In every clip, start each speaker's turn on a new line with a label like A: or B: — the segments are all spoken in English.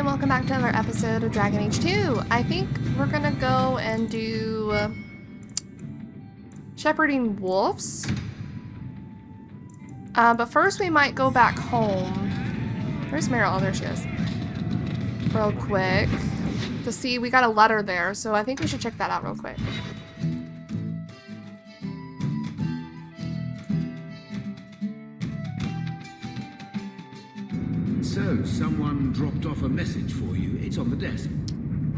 A: and welcome back to another episode of Dragon Age 2. I think we're gonna go and do shepherding wolves. But first we might go back home. Where's Meryl? Oh, there she is. Real quick. To see, we got a letter there, so I think we should check that out real quick.
B: So, someone dropped off a message for you. It's on the desk.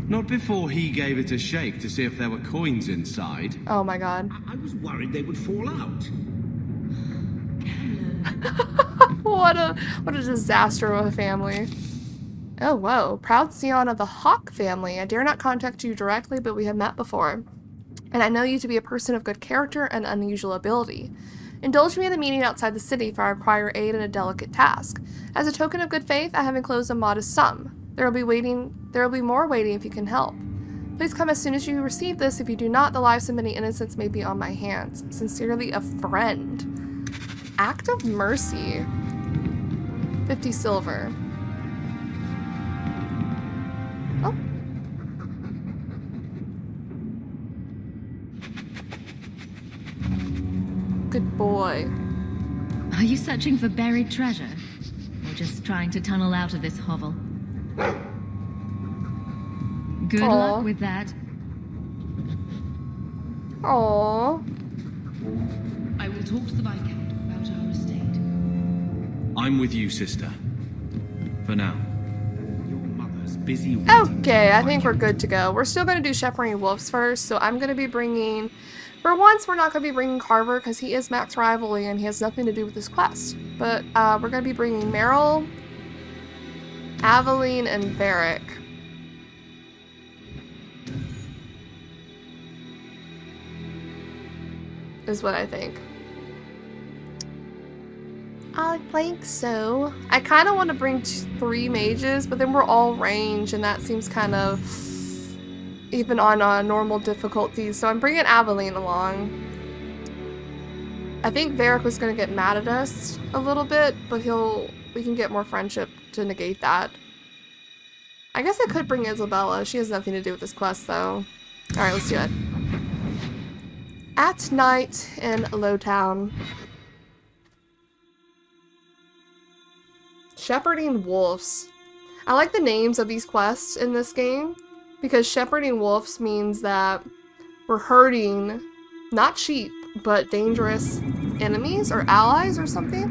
C: Not before he gave it a shake to see if there were coins inside.
A: Oh my god.
B: I was worried they would fall out.
A: What a disaster of a family. Oh, whoa. Proud scion of the Hawke family. I dare not contact you directly, but we have met before. And I know you to be a person of good character and unusual ability. Indulge me in a meeting outside the city, for I require aid in a delicate task. As a token of good faith, I have enclosed a modest sum. There will be more waiting if you can help. Please come as soon as you receive this. If you do not, the lives of many innocents may be on my hands. Sincerely, a friend. Act of mercy. 50 silver. Oh. Good boy.
D: Are you searching for buried treasure? Or just trying to tunnel out of this hovel? Good luck with that.
A: Aww.
E: I will talk to the Viscount about our estate.
C: I'm with you, sister. For now.
B: Your mother's busy waiting.
A: Okay, I think we're good to go. We're still going to do shepherding wolves first, so I'm going to be bringing... For once, we're not going to be bringing Carver because he is max rivalry and he has nothing to do with this quest. But we're going to be bringing Meryl, Aveline, and Varric. Is what I think. I think so. I kind of want to bring 3 mages, but then we're all range and that seems kind of... even on normal difficulties, so I'm bringing Aveline along. I think Varric was going to get mad at us a little bit, but we can get more friendship to negate that. I guess I could bring Isabella. She has nothing to do with this quest, though. Alright, let's do it. At night in Lowtown. Shepherding wolves. I like the names of these quests in this game. Because shepherding wolves means that we're herding, not sheep, but dangerous enemies or allies or something.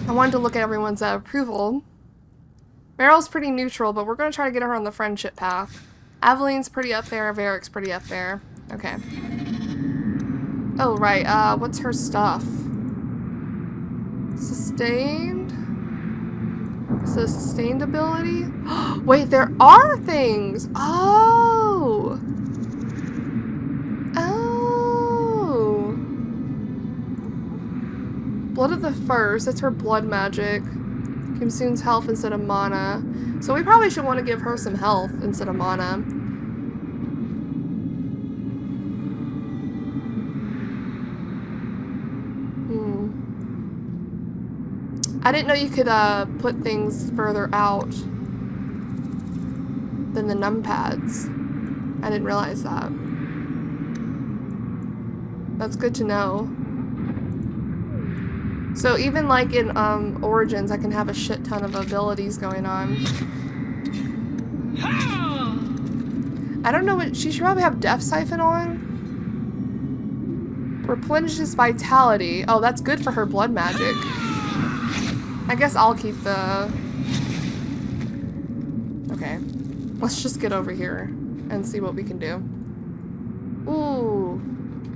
A: I wanted to look at everyone's approval. Meryl's pretty neutral, but we're going to try to get her on the friendship path. Aveline's pretty up there, Varric's pretty up there. Okay. Oh, right, what's her stuff? Sustained? So sustained ability? Wait, there are things! Oh! Oh! Blood of the First, that's her blood magic. Consumes health instead of mana. So we probably should want to give her some health instead of mana. I didn't know you could put things further out than the numpads. I didn't realize that. That's good to know. So even like in Origins, I can have a shit ton of abilities going on. I don't know what... She should probably have Death Siphon on. Replenishes vitality. Oh, that's good for her blood magic. I guess I'll keep the... Okay. Let's just get over here and see what we can do. Ooh.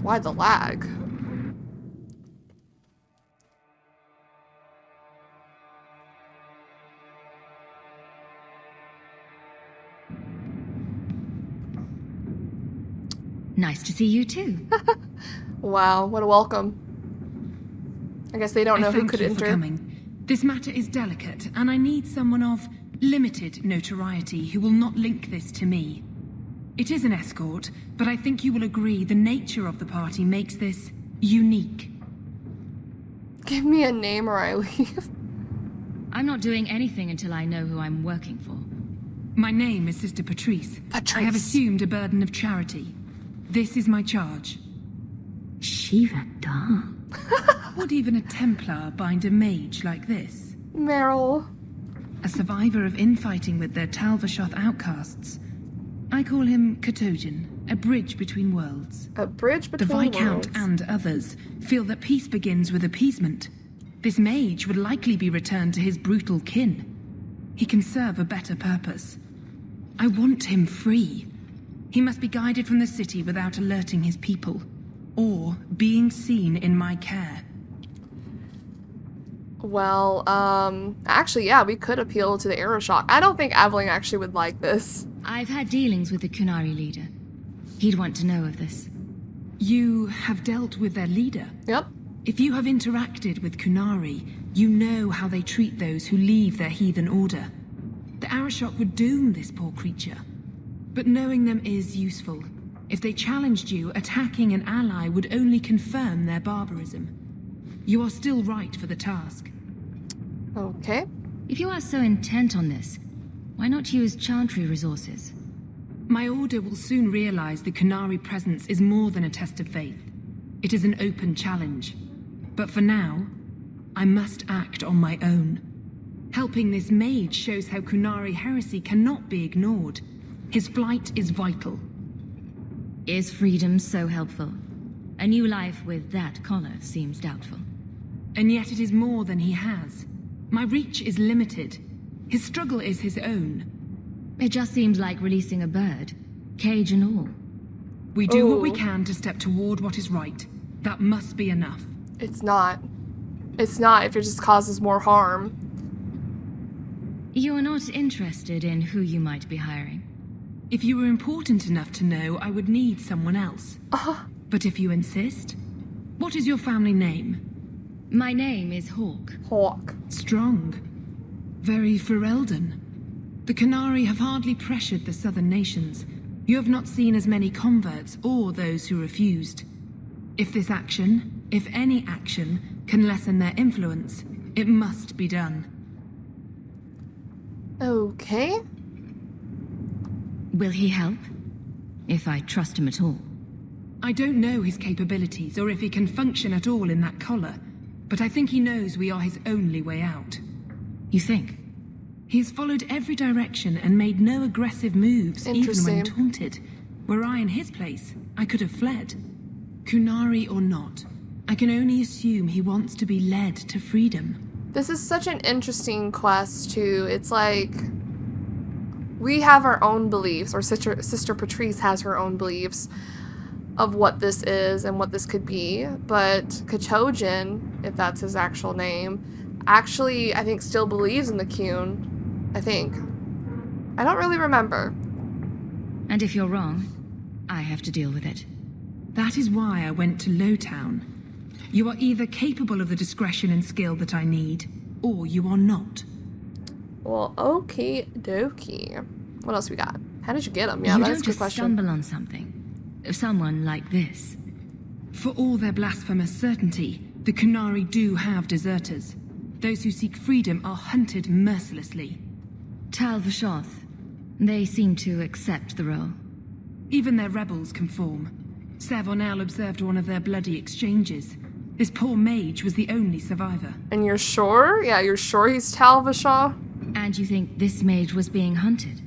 A: Why the lag?
D: Nice to see you too.
A: Wow, what a welcome. I guess they don't know who could
E: Thank you for
A: enter.
E: coming. This matter is delicate, and I need someone of limited notoriety who will not link this to me. It is an escort, but I think you will agree the nature of the party makes this unique.
A: Give me a name or I leave.
D: I'm not doing anything until I know who I'm working for.
E: My name is Sister Patrice. I have assumed a burden of charity. This is my charge.
D: Shiva Da.
E: Would even a Templar bind a mage like this?
A: Meryl.
E: A survivor of infighting with their Talvashoth outcasts. I call him Katojan, a bridge between worlds.
A: A bridge
E: The
A: between
E: Viscount
A: worlds.
E: and others feel that peace begins with appeasement. This mage would likely be returned to his brutal kin. He can serve a better purpose. I want him free. He must be guided from the city without alerting his people, or being seen in my care.
A: Well, actually, yeah, we could appeal to the Arashock. I don't think Aveling actually would like this.
D: I've had dealings with the Kunari leader. He'd want to know of this.
E: You have dealt with their leader.
A: Yep.
E: If you have interacted with Kunari, you know how they treat those who leave their heathen order. The Arashok would doom this poor creature. But knowing them is useful. If they challenged you, attacking an ally would only confirm their barbarism. You are still right for the task.
A: Okay.
D: If you are so intent on this, why not use Chantry resources?
E: My order will soon realize the Kunari presence is more than a test of faith. It is an open challenge. But for now, I must act on my own. Helping this mage shows how Kunari heresy cannot be ignored. His flight is vital.
D: Is freedom so helpful? A new life with that collar seems doubtful.
E: And yet it is more than he has. My reach is limited. His struggle is his own.
D: It just seems like releasing a bird, cage and all.
E: We do what we can to step toward what is right. That must be enough.
A: It's not. It's not if it just causes more harm.
D: You are not interested in who you might be hiring?
E: If you were important enough to know, I would need someone else. But if you insist, what is your family name?
D: My name is Hawke.
A: Hawke.
E: Strong. Very Ferelden. The Kunari have hardly pressured the southern nations. You have not seen as many converts or those who refused. If this action, if any action, can lessen their influence, it must be done.
A: Okay.
D: Will he help? If I trust him at all.
E: I don't know his capabilities or if he can function at all in that collar, but I think he knows we are his only way out.
D: You think?
E: He has followed every direction and made no aggressive moves, even
A: Interesting.
E: when taunted. Were I in his place, I could have fled. Kunari or not, I can only assume he wants to be led to freedom.
A: This is such an interesting quest, too. It's like we have our own beliefs, or Sister Patrice has her own beliefs of what this is and what this could be. But Katojan, if that's his actual name, actually, I think, still believes in the Kun. I think. I don't really remember.
D: And if you're wrong, I have to deal with it.
E: That is why I went to Lowtown. You are either capable of the discretion and skill that I need, or you are not.
A: Well, okie dokie. What else we got? How did you get them? Yeah,
D: you
A: that's
D: don't
A: a good
D: just
A: question.
D: stumble on something. Someone like this.
E: For all their blasphemous certainty, the Kunari do have deserters. Those who seek freedom are hunted mercilessly.
D: Talvashoth. They seem to accept the role.
E: Even their rebels conform. Savonel observed one of their bloody exchanges. This poor mage was the only survivor.
A: And you're sure? Yeah, you're sure he's Talvashoth?
D: And you think this mage was being hunted?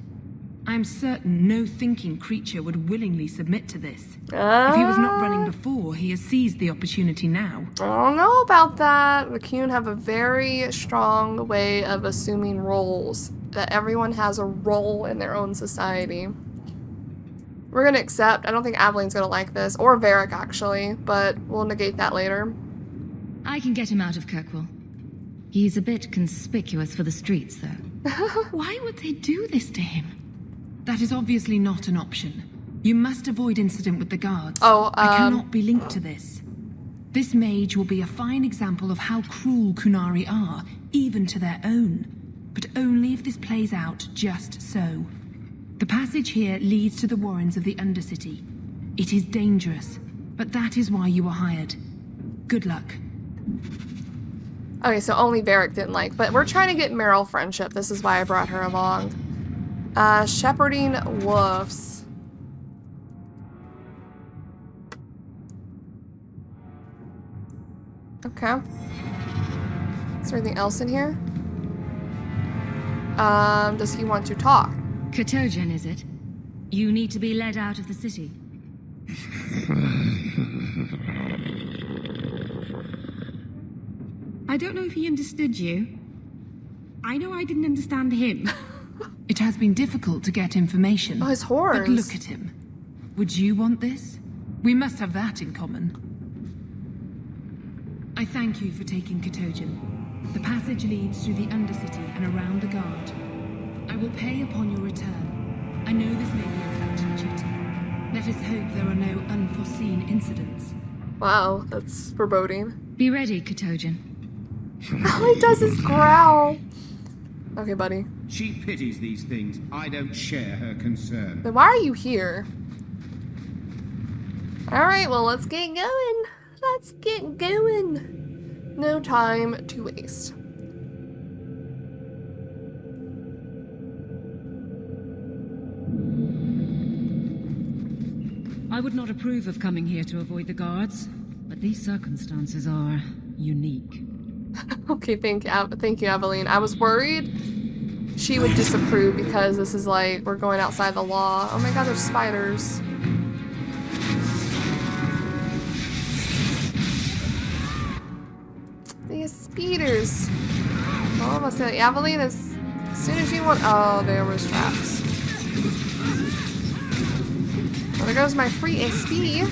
E: I am certain no thinking creature would willingly submit to this. If he was not running before, he has seized the opportunity now.
A: I don't know about that. The Kun have a very strong way of assuming roles. That everyone has a role in their own society. We're gonna accept. I don't think Aveling's gonna like this, or Varric actually, but we'll negate that later.
D: I can get him out of Kirkwall. He's a bit conspicuous for the streets, though.
E: Why would they do this to him? That is obviously not an option. You must avoid incident with the guards. I cannot be linked to this. This mage will be a fine example of how cruel Kunari are, even to their own. But only if this plays out just so. The passage here leads to the warrens of the Undercity. It is dangerous, but that is why you were hired. Good luck.
A: Okay, so only Varric didn't like, but we're trying to get Meryl friendship. This is why I brought her along. Shepherding wolves. Okay. Is there anything else in here? Does he want to talk?
D: Katogen, is it? You need to be led out of the city.
E: I don't know if he understood you. I know I didn't understand him. It has been difficult to get information.
A: Oh, his horns.
E: But look at him. Would you want this? We must have that in common. I thank you for taking Katogen. The passage leads through the Undercity and around the guard. I will pay upon your return. I know this may be a urgent duty. Let us hope there are no unforeseen incidents.
A: Wow, that's foreboding.
D: Be ready, Katogen.
A: All he does is growl. Okay, buddy.
B: She pities these things. I don't share her concern.
A: Then why are you here? Alright, well, let's get going. Let's get going. No time to waste.
F: I would not approve of coming here to avoid the guards, but these circumstances are unique.
A: Okay, thank you, Eveline. I was worried she would disapprove because this is like, we're going outside the law. Oh my god, there's spiders. These speeders. Oh, I'm gonna say, Eveline, as soon as you want. Oh, there was traps. Well, there goes my free XP.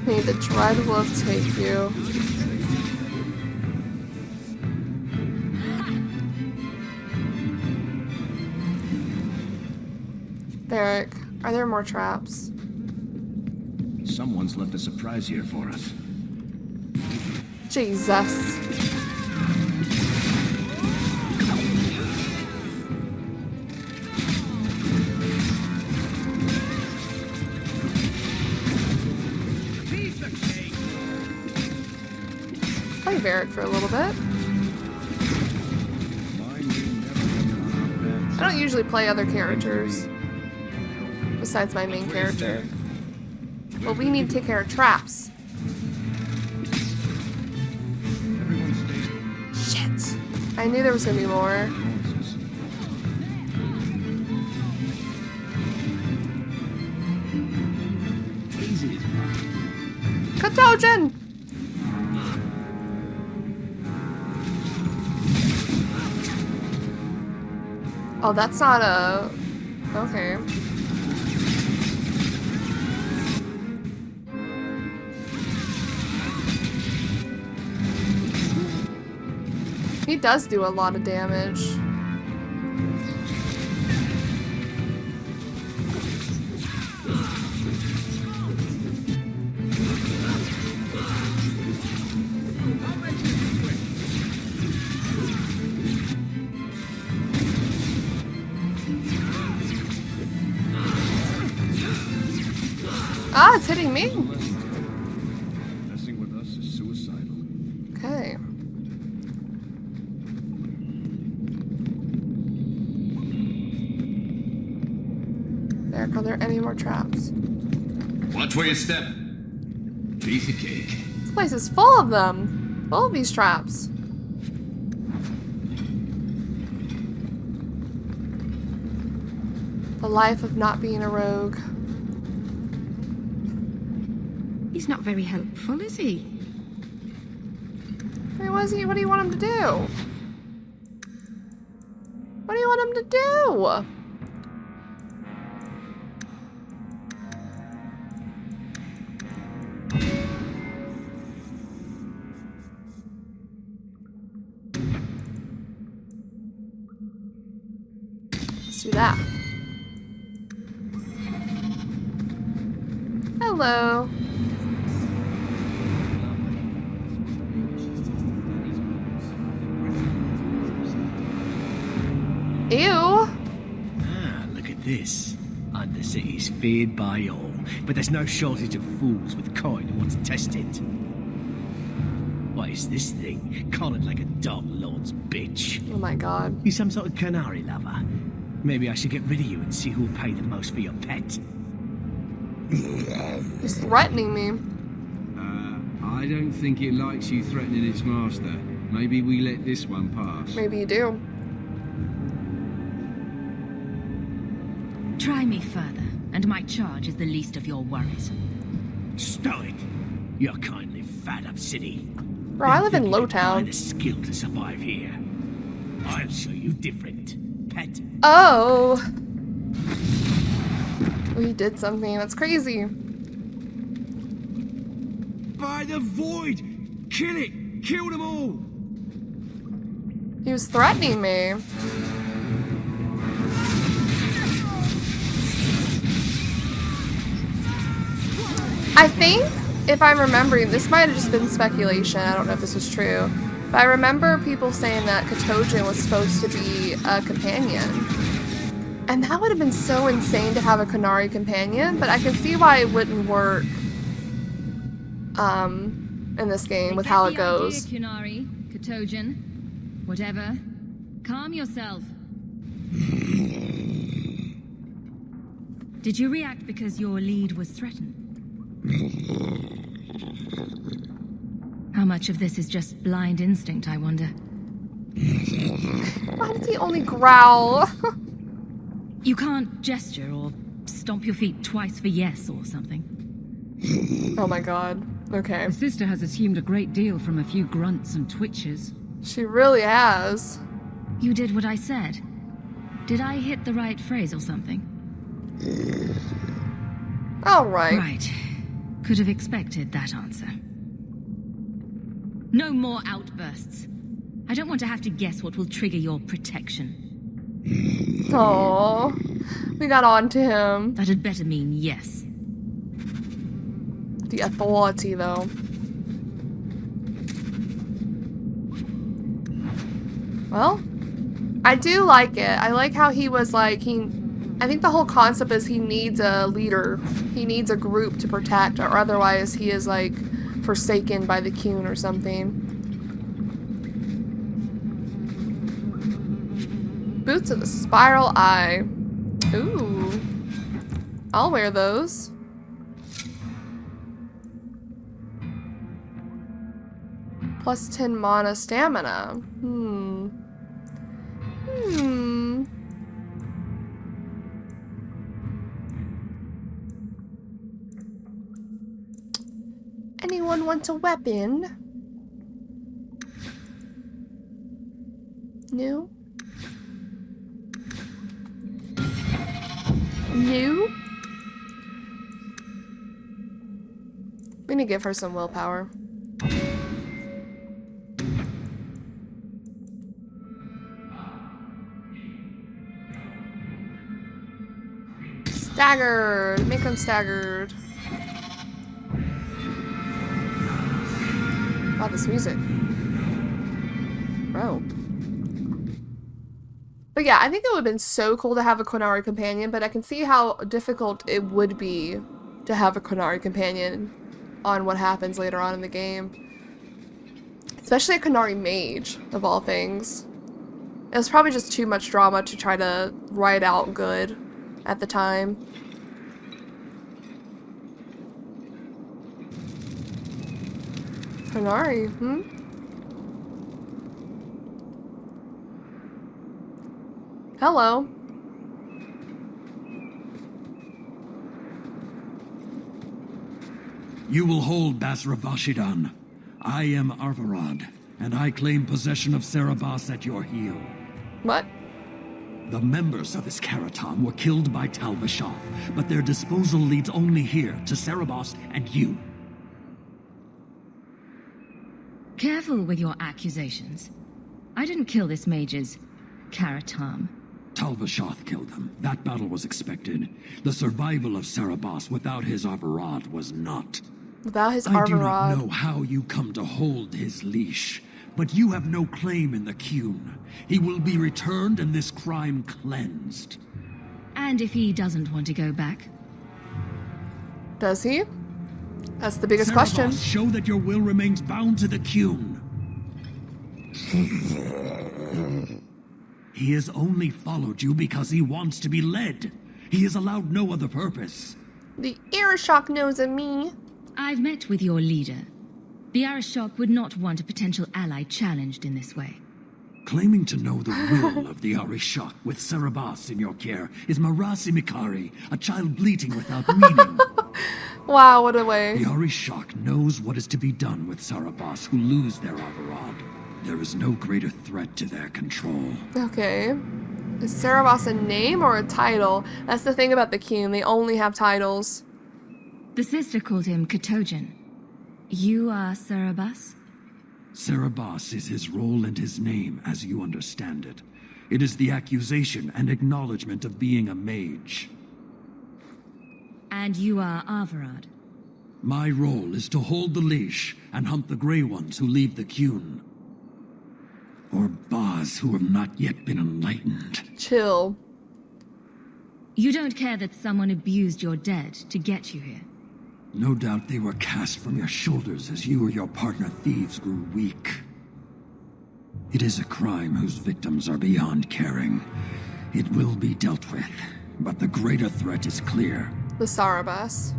A: May the dread wolf take you. Varric, are there more traps?
C: Someone's left a surprise here for us.
A: Jesus. Play Varric for a little bit. I don't usually play other characters besides my main character. Well, we need to take care of traps. Shit. I knew there was gonna be more. Katogen! Oh, that's not a... Okay. He does do a lot of damage. Ah, it's hitting me.
C: Messing with us is suicidal.
A: Okay. Are there any more traps?
G: Watch where you step. Piece of cake.
A: This place is full of them. Full of these traps. The life of not being a rogue.
E: He's not very helpful, is he?
A: Wait, what do you want him to do? What do you want him to do? Let's do that. Hello. Ew.
H: Ah, look at this. Undercity's feared by all, but there's no shortage of fools with coin who want to test it. Wait, is this thing? Call it like a dog lord's bitch.
A: Oh my god.
H: You some sort of canary lover? Maybe I should get rid of you and see who'll pay the most for your pet.
A: He's threatening me.
B: I don't think it likes you threatening its master. Maybe we let this one pass.
A: Maybe you do.
D: Try me further, and my charge is the least of your worries.
H: Stow it. You're kindly fat up city.
A: Bro, I live in
H: You can buy
A: Lowtown.
H: the skill to survive here. I'll show you different. Pet.
A: Oh! We did something. That's crazy.
B: By the void! Kill it! Kill them all!
A: He was threatening me. I think, if I'm remembering, this might have just been speculation. I don't know if this was true. But I remember people saying that Katojan was supposed to be a companion. And that would have been so insane to have a Qunari companion, but I can see why it wouldn't work in this game with how it goes.
D: Qunari, Katojan, whatever. Calm yourself. Did you react because your lead was threatened? How much of this is just blind instinct, I wonder?
A: Why does he only growl?
D: You can't gesture or stomp your feet twice for yes or something.
A: Oh my god. Okay.
F: The sister has assumed a great deal from a few grunts and twitches.
A: She really has.
D: You did what I said. Did I hit the right phrase or something?
A: Alright.
D: Right. Could have expected that answer. No more outbursts. I don't want to have to guess what will trigger your protection.
A: Aww. We got on to him.
D: That'd better mean yes.
A: The authority, though. Well, I do like it. I like how he was like, I think the whole concept is he needs a leader. He needs a group to protect, or otherwise he is like forsaken by the Qun or something. Boots of the Spiral Eye. Ooh. I'll wear those. Plus 10 mana stamina. Anyone want a weapon? No? No? We need to give her some willpower. Staggered! Make them staggered. Wow, this music. Bro. But yeah, I think it would have been so cool to have a Qunari companion, but I can see how difficult it would be to have a Qunari companion on what happens later on in the game. Especially a Qunari mage, of all things. It was probably just too much drama to try to write out good at the time. Qunari, Hello.
I: You will hold Basravashidan. I am Arvarad, and I claim possession of Serabas at your heel.
A: What?
I: The members of this Karatam were killed by Tal-Vashoth, but their disposal leads only here, to Serabas and you.
D: Careful with your accusations. I didn't kill this mage's Karatam.
I: Tal-Vashoth killed them. That battle was expected. The survival of Serabas without his Arvarad was not.
A: Without his
I: I do not
A: Arvarad.
I: know how you come to hold his leash, but you have no claim in the Qun. He will be returned and this crime cleansed.
D: And if he doesn't want to go back?
A: Does he? That's the biggest
I: Serabas,
A: question.
I: show that your will remains bound to the Qun. He has only followed you because he wants to be led. He has allowed no other purpose.
A: The Arishok knows of me.
D: I've met with your leader. The Arishok would not want a potential ally challenged in this way.
I: Claiming to know the will of the Arishok with Cerebas in your care is Marasi Mikari, a child bleating without meaning.
A: Wow, what a way.
I: The Arishok knows what is to be done with Cerebas who lose their Avarad. There is no greater threat to their control.
A: Okay. Is Cerebas a name or a title? That's the thing about the Kyun. They only have titles.
D: The sister called him Katojan. You are Cerebas?
I: Cerebas is his role and his name, as you understand it. It is the accusation and acknowledgement of being a mage.
D: And you are Avarad?
I: My role is to hold the leash and hunt the Grey Ones who leave the Kyun. Or Baz who have not yet been enlightened.
A: Chill.
D: You don't care that someone abused your dead to get you here?
I: No doubt they were cast from your shoulders as you or your partner thieves grew weak. It is a crime whose victims are beyond caring. It will be dealt with, but the greater threat is clear.
A: The Cerebas.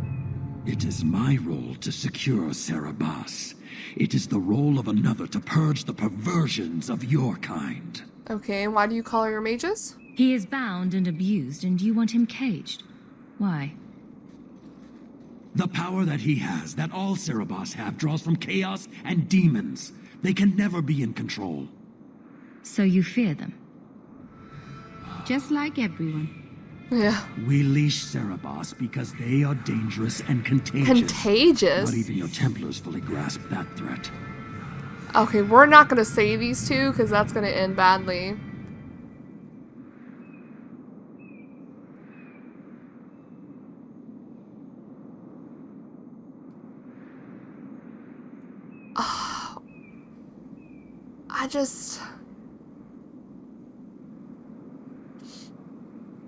I: It is my role to secure Cerebas. It is the role of another to purge the perversions of your kind.
A: Okay, and why do you call her your mages?
D: He is bound and abused, and you want him caged. Why?
I: The power that he has, that all Cerebas have, draws from chaos and demons. They can never be in control.
D: So you fear them?
F: Just like everyone.
A: Yeah.
I: We leash Cerebas because they are dangerous and contagious.
A: Contagious?
I: Not even your Templars fully grasp that threat.
A: Okay, we're not gonna say these two, because that's gonna end badly.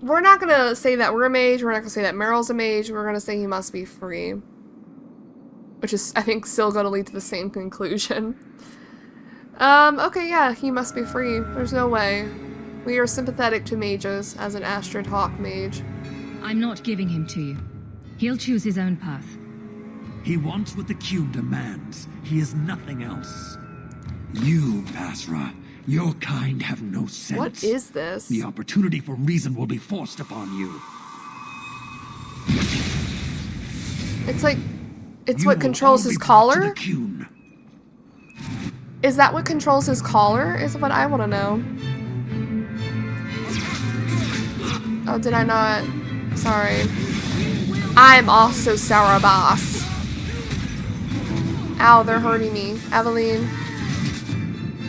A: We're not gonna say that we're a mage, we're not gonna say that Meryl's a mage, we're gonna say he must be free. Which is, I think, still gonna lead to the same conclusion. Okay, yeah, he must be free. There's no way. We are sympathetic to mages, as an Astrid Hawke mage.
D: I'm not giving him to you. He'll choose his own path.
I: He wants what the Kyun demands. He is nothing else. You, Basra, your kind have no sense.
A: What is this?
I: The opportunity for reason will be forced upon you.
A: It's like, it's
I: You
A: what
I: will
A: controls
I: all
A: his
I: be brought
A: collar?
I: to the Kyun.
A: Is that what controls his collar? Is what I want to know. Oh, did I not? Sorry. I'm also Cerebas. Ow, they're hurting me. Eveline.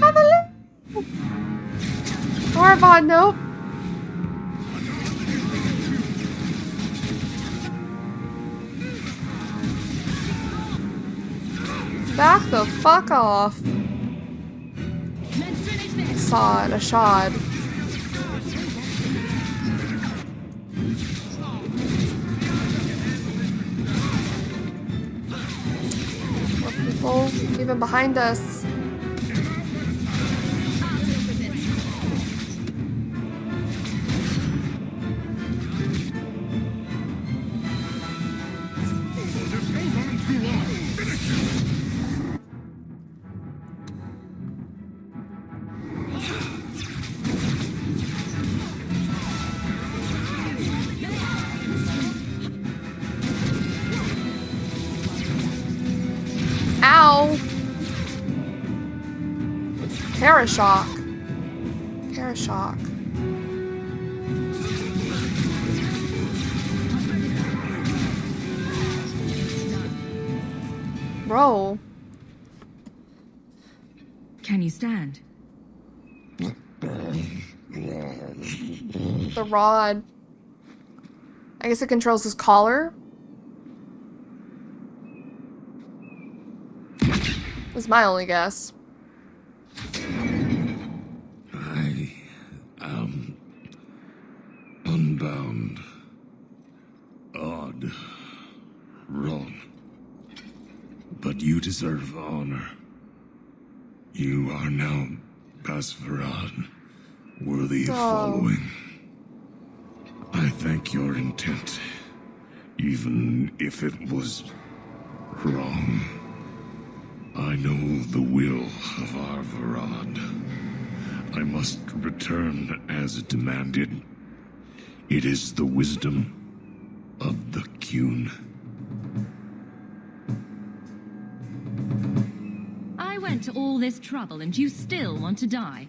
A: Eveline! Orvon, nope. Back the fuck off. Sod, a shod. More people, even behind us. Ow! Parashock. Parashock. Bro.
D: Can you stand?
A: The rod. I guess it controls his collar. That's my only guess.
G: I am unbound. Odd. Wrong. But you deserve honor. You are now
J: Asvarad, worthy of
A: Oh.
J: following. I thank your intent, even if it was wrong. I know the will of Arvarad. I must return as demanded. It is the wisdom of the Qun.
D: I went to all this trouble and you still want to die.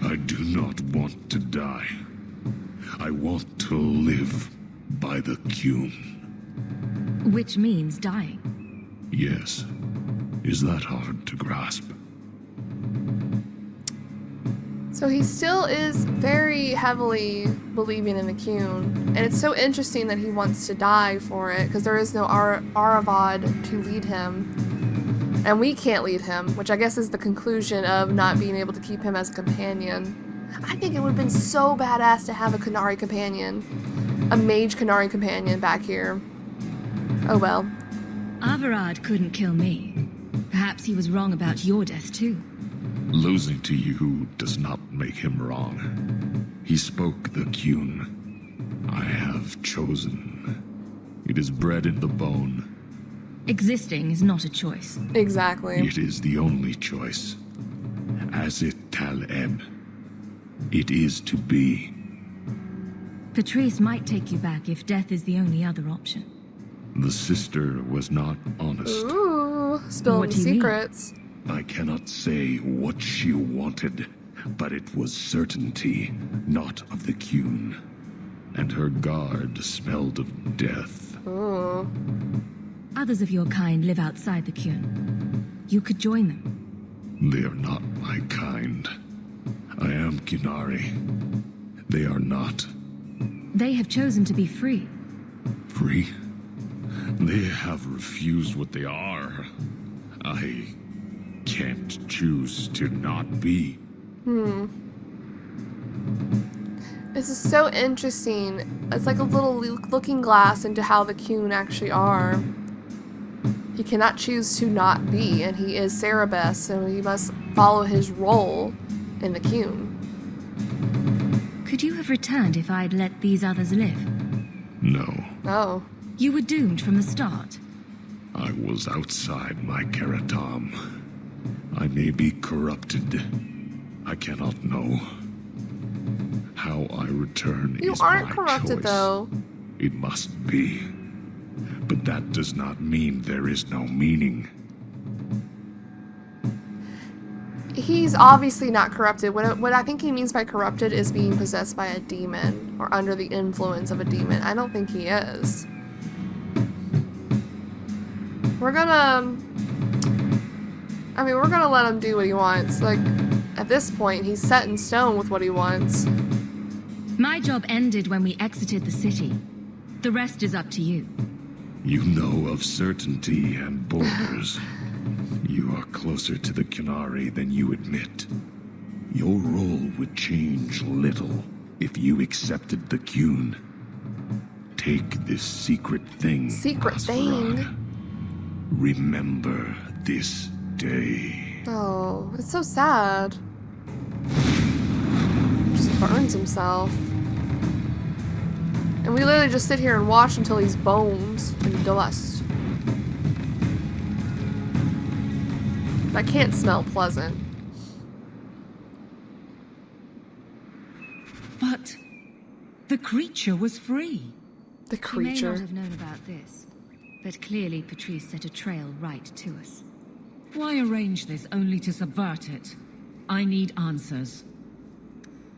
J: I do not want to die. I want to live by the Qun.
D: Which means dying.
J: Yes. Is that hard to grasp?
A: So he still is very heavily believing in the Qun, and it's so interesting that he wants to die for it, because there is no Aravad to lead him, and we can't lead him, which I guess is the conclusion of not being able to keep him as a companion. I think it would have been so badass to have a Qunari companion, a mage Qunari companion back here. Oh well.
D: Avarad couldn't kill me. Perhaps he was wrong about your death too.
J: Losing to you does not make him wrong. He spoke the Qun. I have chosen. It is bred in the bone.
D: Existing is not a choice.
A: Exactly.
J: It is the only choice. As it Taleb. It is to be.
D: Patrice might take you back if death is the only other option.
J: The sister was not honest.
A: Ooh, spilling
D: What do you mean?
A: secrets.
J: I cannot say what she wanted, but it was certainty, not of the Qun. And her guard smelled of death.
A: Ooh.
D: Others of your kind live outside the Qun. You could join them.
J: They are not my kind. I am Qunari. They are not.
D: They have chosen to be free.
J: Free? They have refused what they are. I can't choose to not be.
A: This is so interesting. It's like a little looking glass into how the Qun actually are. He cannot choose to not be, and he is Cerebus, so he must follow his role in the Qun.
D: Could you have returned if I'd let these others live?
J: No,
A: Oh.
D: You were doomed from the start.
J: I was outside my Karatam. I may be corrupted. I cannot know. How I return
A: You
J: is
A: aren't
J: my
A: corrupted,
J: choice.
A: though.
J: It must be. But that does not mean there is no meaning.
A: He's obviously not corrupted. What I think he means by corrupted is being possessed by a demon, or under the influence of a demon. I don't think he is. We're gonna let him do what he wants. Like, at this point, he's set in stone with what he wants.
D: My job ended when we exited the city. The rest is up to you.
J: You know of certainty and borders. You are closer to the Qunari than you admit. Your role would change little if you accepted the Qun. Take this secret thing.
A: Secret thing?
J: Asvarad. Remember this day.
A: Oh, it's so sad. Just burns himself. And we literally just sit here and watch until he's bones and dust. That can't smell pleasant.
E: But the creature was free.
A: The
D: You may
A: creature.
D: not have known about this, but clearly Patrice set a trail right to us.
F: Why arrange this only to subvert it? I need answers.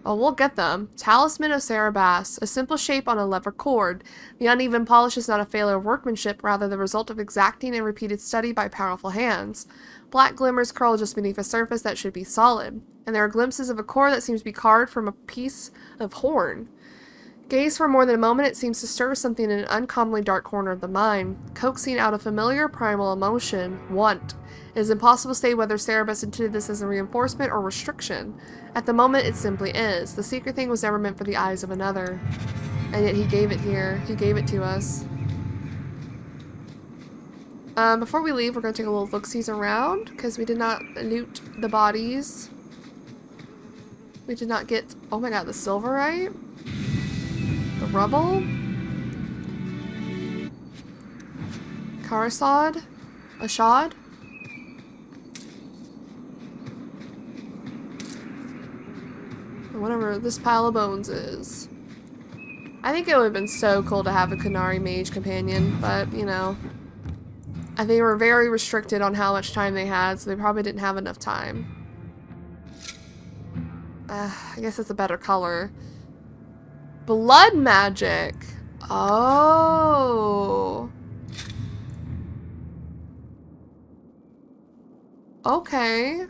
A: Oh, we'll get them. Talisman of Cerebas, a simple shape on a leather cord. The uneven polish is not a failure of workmanship, rather the result of exacting and repeated study by powerful hands. Black glimmers curl just beneath a surface that should be solid, and there are glimpses of a core that seems to be carved from a piece of horn. Gaze for more than a moment, it seems to stir something in an uncommonly dark corner of the mind, coaxing out a familiar primal emotion, want. It is impossible to say whether Cerebus intended this as a reinforcement or restriction. At the moment, it simply is. The secret thing was never meant for the eyes of another. And yet he gave it here. He gave it to us. Before we leave, we're going to take a little look-sees around, because we did not loot the bodies. We did not get, oh my god, the silverite? The rubble? Karasad? Ashad? Whatever this pile of bones is. I think it would have been so cool to have a Qunari mage companion, but, you know. And they were very restricted on how much time they had, so they probably didn't have enough time. I guess it's a better color. Blood magic! Oh. Okay.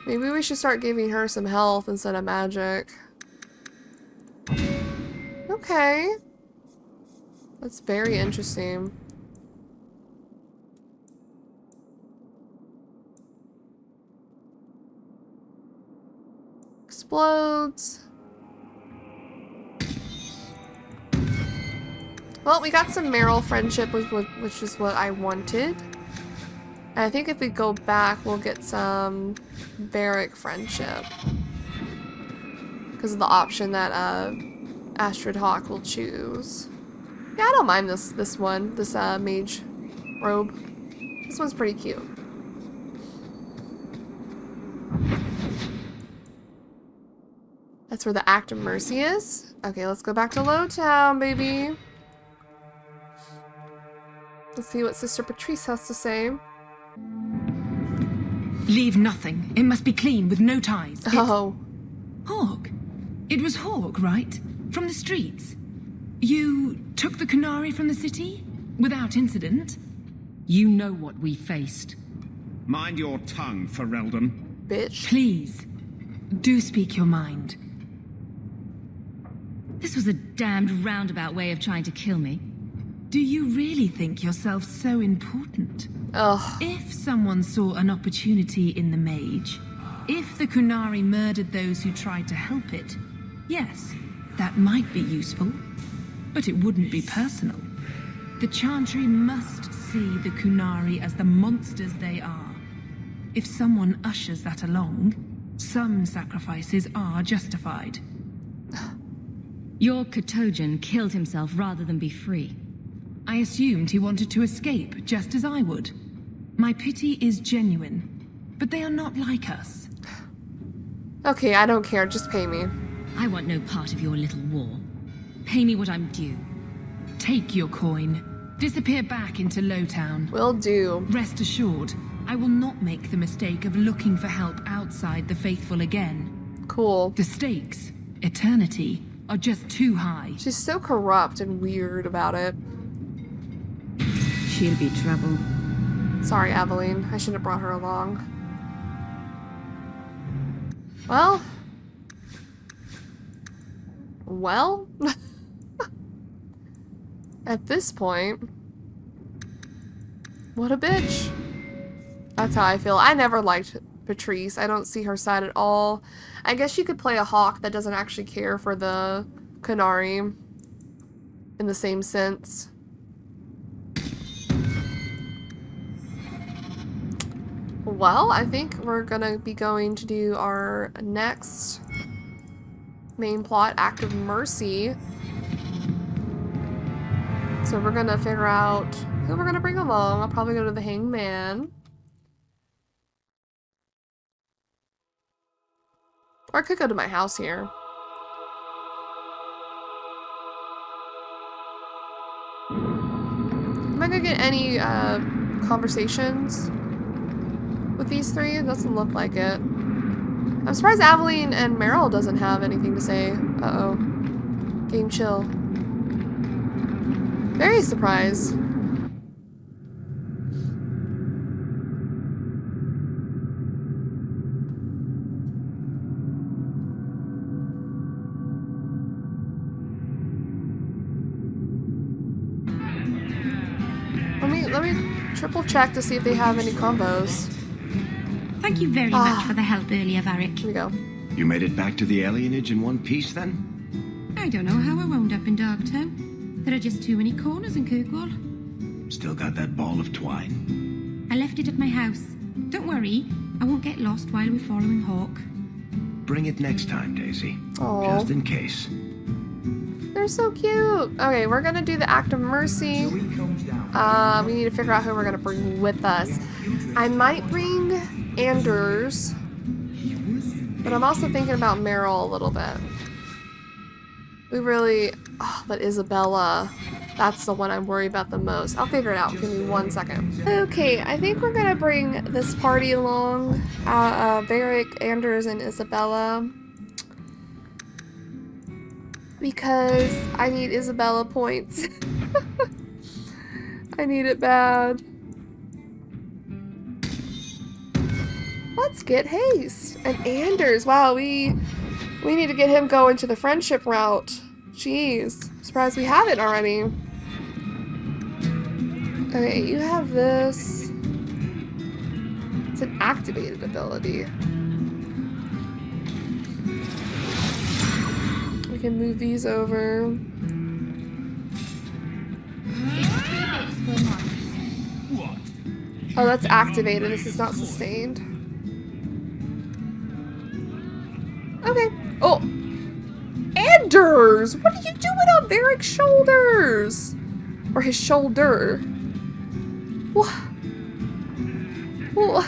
A: Maybe we should start giving her some health instead of magic. Okay. That's very interesting. Explodes. Well, we got some Meryl friendship, which is what I wanted. And I think if we go back, we'll get some Varric friendship. Because of the option that Astrid Hawke will choose. Yeah, I don't mind this one, this mage robe. This one's pretty cute. That's where the Act of Mercy is. Okay, let's go back to Lowtown, baby. Let's see what Sister Patrice has to say.
E: Leave nothing. It must be clean with no ties.
A: Oh.
E: Hawke. It was Hawke, right? From the streets. You took the Qunari from the city? Without incident?
F: You know what we faced.
C: Mind your tongue, Ferelden.
A: Bitch.
E: Please, do speak your mind.
D: This was a damned roundabout way of trying to kill me.
E: Do you really think yourself so important?
A: Ugh.
E: If someone saw an opportunity in the mage, if the Qunari murdered those who tried to help it, yes, that might be useful, but it wouldn't be personal. The Chantry must see the Qunari as the monsters they are. If someone ushers that along, some sacrifices are justified.
D: Your Katojan killed himself rather than be free.
E: I assumed he wanted to escape, just as I would. My pity is genuine, but they are not like us.
A: Okay, I don't care. Just pay me.
D: I want no part of your little war. Pay me what I'm due.
E: Take your coin. Disappear back into Lowtown.
A: Will do.
E: Rest assured, I will not make the mistake of looking for help outside the faithful again.
A: Cool.
E: The stakes, eternity, are just too high.
A: She's so corrupt and weird about it.
F: She'll be trouble.
A: Sorry, Aveline. I should have brought her along. Well. At this point, what a bitch. That's how I feel. I never liked Patrice. I don't see her side at all. I guess you could play a Hawke that doesn't actually care for the Qunari in the same sense. Well, I think we're gonna be going to do our next main plot, Act of Mercy. So we're gonna figure out who we're gonna bring along. I'll probably go to the Hangman. Or I could go to my house here. Am I gonna get any conversations with these three? It doesn't look like it. I'm surprised Aveline and Meryl doesn't have anything to say. Uh-oh. Game chill. Very surprised. Let me triple check to see if they have any combos.
K: Thank you very much for the help earlier, Varric.
A: Here we go.
C: You made it back to the alienage in one piece, then?
K: I don't know how I wound up in Darktown. There are just too many corners in Kirkwall.
H: Still got that ball of twine?
K: I left it at my house. Don't worry, I won't get lost while we're following Hawke.
H: Bring it next time, Daisy.
A: Aw.
H: Just in case.
A: They're so cute. Okay, we're gonna do the Act of Mercy. We need to figure out who we're gonna bring with us. I might bring Anders, but I'm also thinking about Meryl a little bit. We really... Oh, but Isabella. That's the one I'm worried about the most. I'll figure it out. Give me 1 second. Okay, I think we're gonna bring this party along. Varric, Anders, and Isabella. Because I need Isabella points. I need it bad. Let's get haste. And Anders. Wow, we need to get him going to the friendship route. Jeez. I'm surprised we haven't already. Okay, you have this. It's an activated ability. We can move these over. Oh, that's activated. This is not sustained. Okay. Oh! Anders! What are you doing on Varric's shoulders? Or his shoulder? What? What?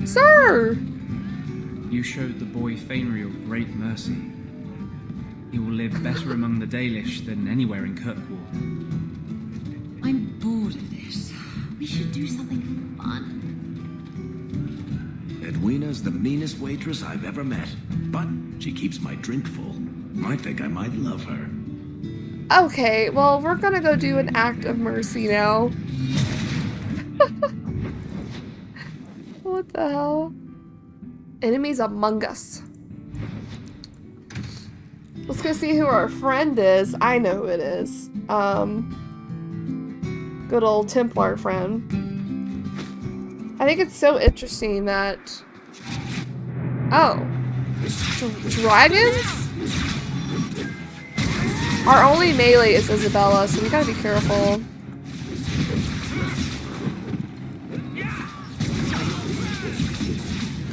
A: Sir!
L: You showed the boy Fainriel great mercy. He will live better among the Dalish than anywhere in Kirkwall.
F: I'm bored of this.
K: We should do something fun.
H: Edwina's the meanest waitress I've ever met, but she keeps my drink full. I think I might love her.
A: Okay, well, we're gonna go do an act of mercy now. What the hell? Enemies among us. Let's go see who our friend is. I know who it is. Good old Templar friend. I think it's so interesting that... Oh. Dragons? Our only melee is Isabella, so we gotta be careful.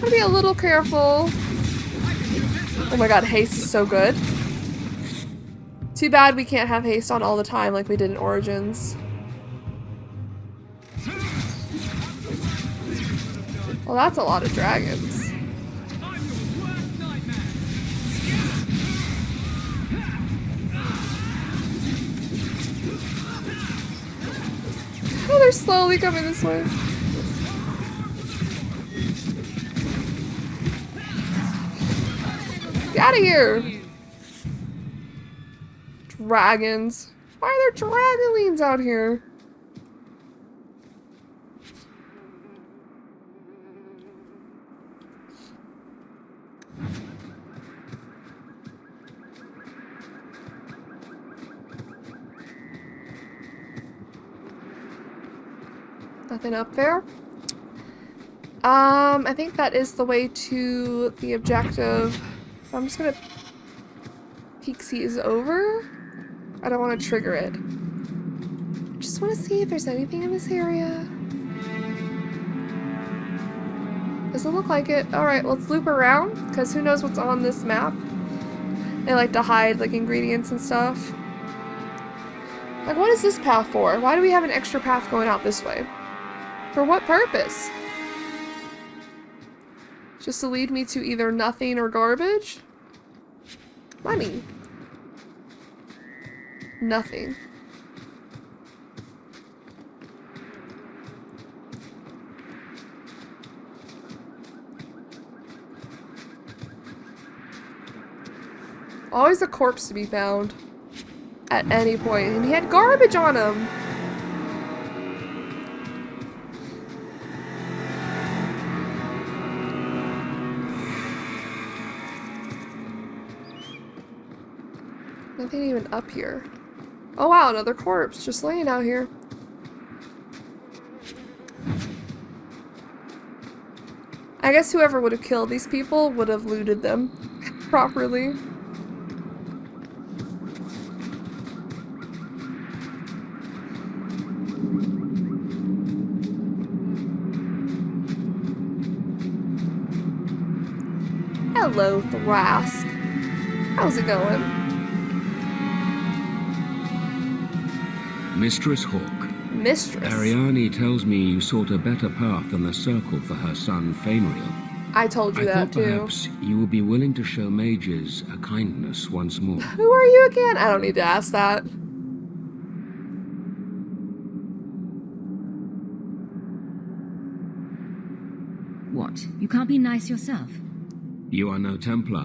A: Gotta be a little careful. Oh my god, haste is so good. Too bad we can't have haste on all the time like we did in Origins. Well, that's a lot of dragons. Oh, they're slowly coming this way. Get out of here! Dragons. Why are there dragonlings out here? Nothing up there. I think that is the way to the objective. I'm just gonna peek see is over. I don't want to trigger it. I just want to see if there's anything in this area. Doesn't look like it. Alright, let's loop around, because who knows what's on this map. They like to hide like ingredients and stuff. Like, what is this path for? Why do we have an extra path going out this way? For what purpose? Just to lead me to either nothing or garbage? Money. Nothing. Always a corpse to be found. At any point. And he had garbage on him! Nothing even up here. Oh wow, another corpse just laying out here. I guess whoever would have killed these people would have looted them properly. Hello, Thrask. How's it going?
B: Mistress Hawke.
A: Mistress?
B: Ariane tells me you sought a better path than the Circle for her son, Fainriel.
A: I told you
B: I
A: that
B: thought
A: too.
B: perhaps you would be willing to show mages a kindness once more.
A: Who are you again? I don't need to ask that.
D: What? You can't be nice yourself?
B: You are no Templar.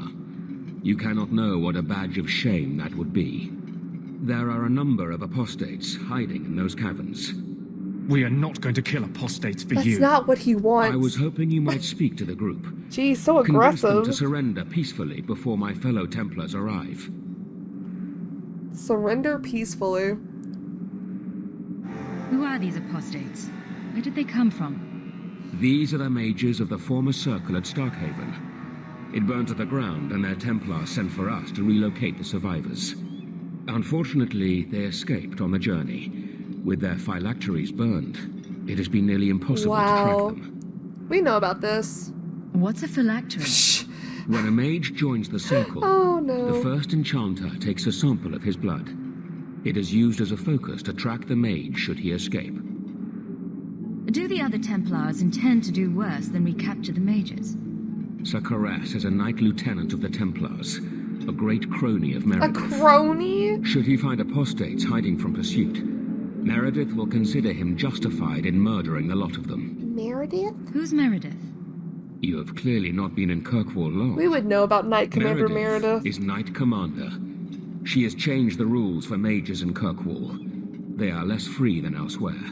B: You cannot know what a badge of shame that would be. There are a number of apostates hiding in those caverns.
M: We are not going to kill apostates for you.
A: That's not what he wants.
B: I was hoping you might speak to the group.
A: Geez, so
B: Convince them
A: aggressive.
B: to surrender peacefully before my fellow Templars arrive.
A: Surrender peacefully.
D: Who are these apostates? Where did they come from?
B: These are the mages of the former Circle at Starkhaven. It burned to the ground, and their Templars sent for us to relocate the survivors. Unfortunately, they escaped on the journey. With their phylacteries burned, it has been nearly impossible to track them.
A: We know about this.
D: What's a phylactery?
B: When a mage joins the Circle,
A: Oh no.
B: the first enchanter takes a sample of his blood. It is used as a focus to track the mage should he escape.
D: Do the other Templars intend to do worse than recapture the mages?
B: Sir Caress is a Knight Lieutenant of the Templars, a great crony of
A: A
B: Meredith.
A: crony?
B: Should he find apostates hiding from pursuit, Meredith will consider him justified in murdering the lot of them.
A: Meredith?
D: Who's Meredith?
B: You have clearly not been in Kirkwall long.
A: We would know about Knight Commander Meredith.
B: is Knight Commander. She has changed the rules for mages in Kirkwall. They are less free than elsewhere.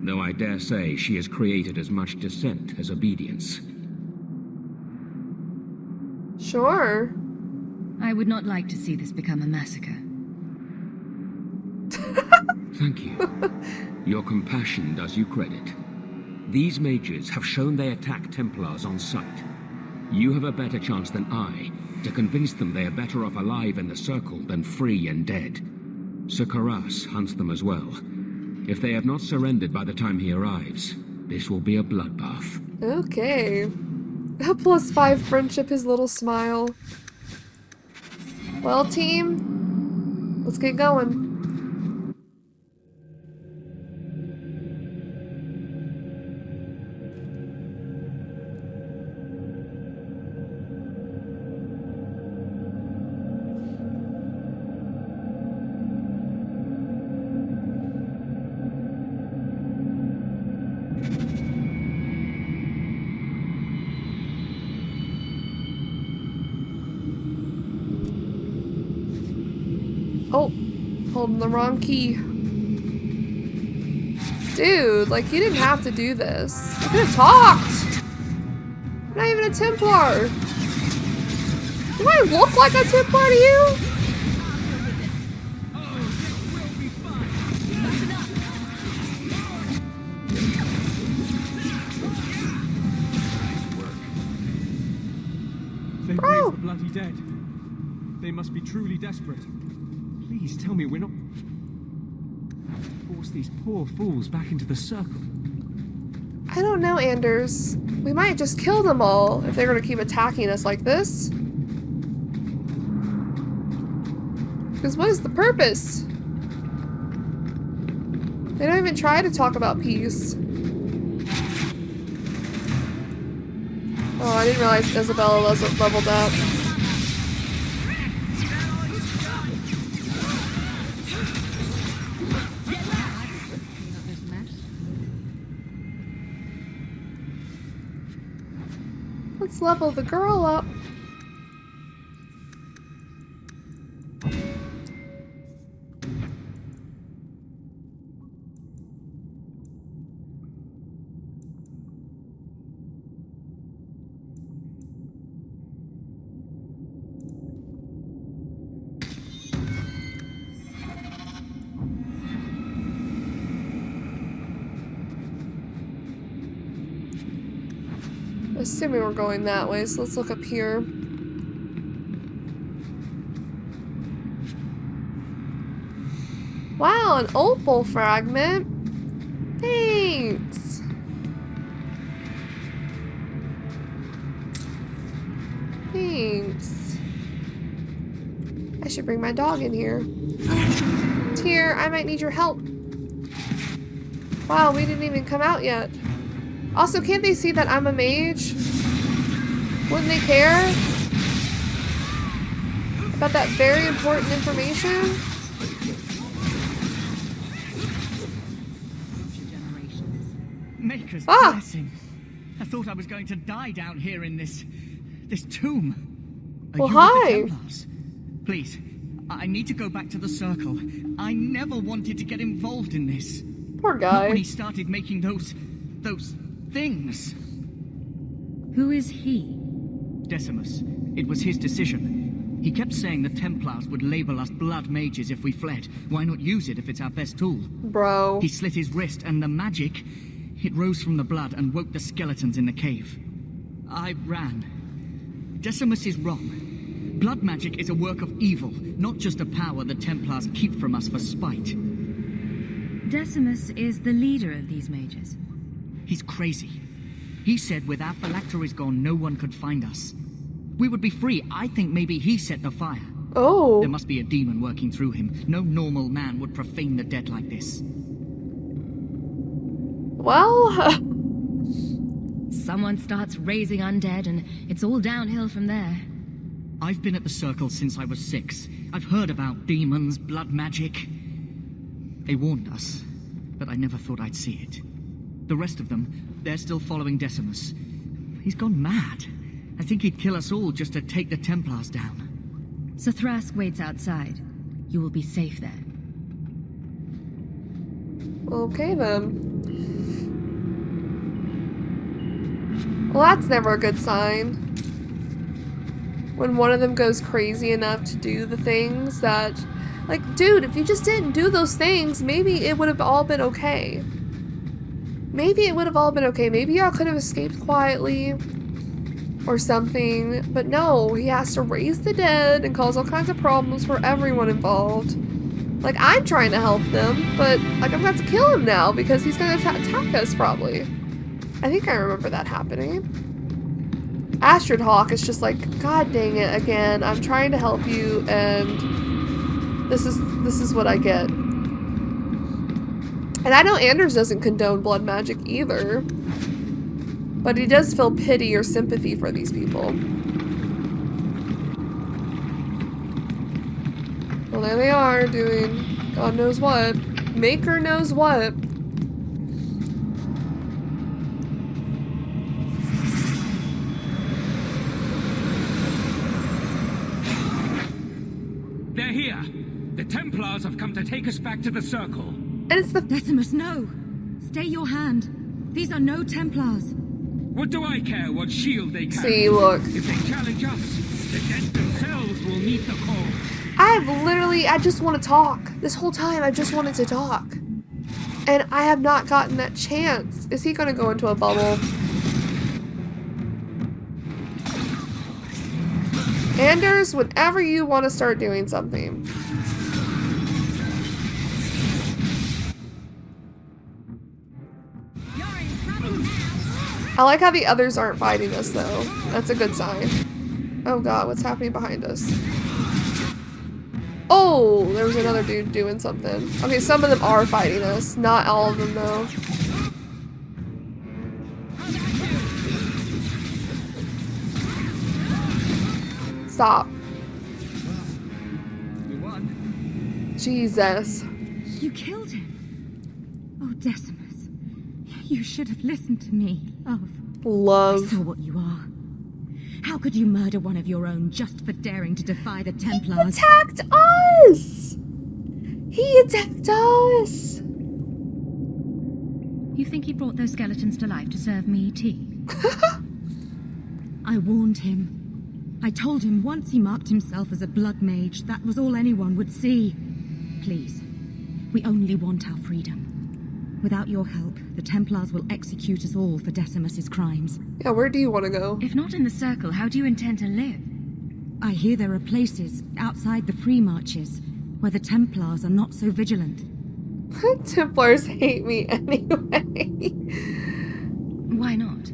B: Though I dare say she has created as much dissent as obedience.
A: Sure.
D: I would not like to see this become a massacre.
B: Thank you. Your compassion does you credit. These mages have shown they attack Templars on sight. You have a better chance than I to convince them they are better off alive in the Circle than free and dead. Sir Karas hunts them as well. If they have not surrendered by the time he arrives, this will be a bloodbath.
A: Okay. A +5 friendship, his little smile. Well, team, let's get going. Oh, holding the wrong key. Dude, like, you didn't have to do this. You could have talked. I'm not even a Templar. Do I look like a Templar to you?
M: They raised the bloody dead. They must be truly desperate. Please tell me we're not... Force these poor fools back into the Circle.
A: I don't know, Anders. We might just kill them all if they're gonna keep attacking us like this. Because what is the purpose? They don't even try to talk about peace. Oh, I didn't realize Isabella wasn't leveled up. Let's level the girl up. Assuming we're going that way, so let's look up here. Wow, an opal fragment. Thanks. Thanks. should bring my dog in here. Tyr, I might need your help. Wow, we didn't even come out yet. Also, can't they see that I'm a mage? Wouldn't they care about that very important information?
N: Maker's blessing. I thought I was going to die down here in this tomb. Are
A: well,
N: you
A: hi.
N: with the Templars? Please, I need to go back to the Circle. I never wanted to get involved in this.
A: Poor guy.
N: Not when he started making those things.
D: Who is he?
N: Decimus. It was his decision. He kept saying the Templars would label us blood mages if we fled. Why not use it if it's our best tool?
A: Bro.
N: He slit his wrist, and the magic, it rose from the blood and woke the skeletons in the cave. I ran. Decimus is wrong. Blood magic is a work of evil, not just a power the Templars keep from us for spite.
D: Decimus is the leader of these mages.
N: He's crazy. He said with our phylacteries gone, no one could find us. We would be free. I think maybe he set the fire.
A: Oh.
N: There must be a demon working through him. No normal man would profane the dead like this.
A: Well...
D: Someone starts raising undead and it's all downhill from there.
N: I've been at the Circle since I was 6. I've heard about demons, blood magic. They warned us, but I never thought I'd see it. The rest of them, they're still following Decimus. He's gone mad. I think he'd kill us all just to take the Templars down.
D: So Thrask waits outside. You will be safe there.
A: Okay then. Well, that's never a good sign. When one of them goes crazy enough to do the things that... Like, dude, if you just didn't do those things, maybe it would have all been okay. Maybe it would have all been okay. Maybe y'all could have escaped quietly or something. But no, he has to raise the dead and cause all kinds of problems for everyone involved. Like, I'm trying to help them, but, like, I'm going to have to kill him now because he's going to attack us, probably. I think I remember that happening. Astrid Hawke is just like, God dang it, again, I'm trying to help you, and this is what I get. And I know Anders doesn't condone blood magic either, but he does feel pity or sympathy for these people. Well, there they are, doing God knows what. Maker knows what.
B: They're here. The Templars have come to take us back to the Circle.
A: And it's the...
F: Decimus, no! Stay your hand. These are no Templars.
B: What do I care what shield they carry?
A: See, look.
B: If they challenge us, the dead themselves will meet the call.
A: I just want to talk. This whole time, I just wanted to talk. And I have not gotten that chance. Is he going to go into a bubble? Anders, whenever you want to start doing something. I like how the others aren't fighting us, though. That's a good sign. Oh god, what's happening behind us? Oh, there was another dude doing something. Okay, some of them are fighting us. Not all of them, though. Stop.
N: You won.
A: Jesus.
F: You killed him. Oh, Decimus. You should have listened to me, love.
A: Love.
F: I saw what you are. How could you murder one of your own just for daring to defy the Templars?
A: He attacked us! He attacked us!
D: You think he brought those skeletons to life to serve me tea?
F: I warned him. I told him once he marked himself as a blood mage, that was all anyone would see. Please, we only want our freedom. Without your help, the Templars will execute us all for Decimus's crimes.
A: Yeah, where do you want to go?
D: If not in the Circle, how do you intend to live?
F: I hear there are places outside the free marches where the Templars are not so vigilant.
A: Templars hate me anyway.
D: Why not?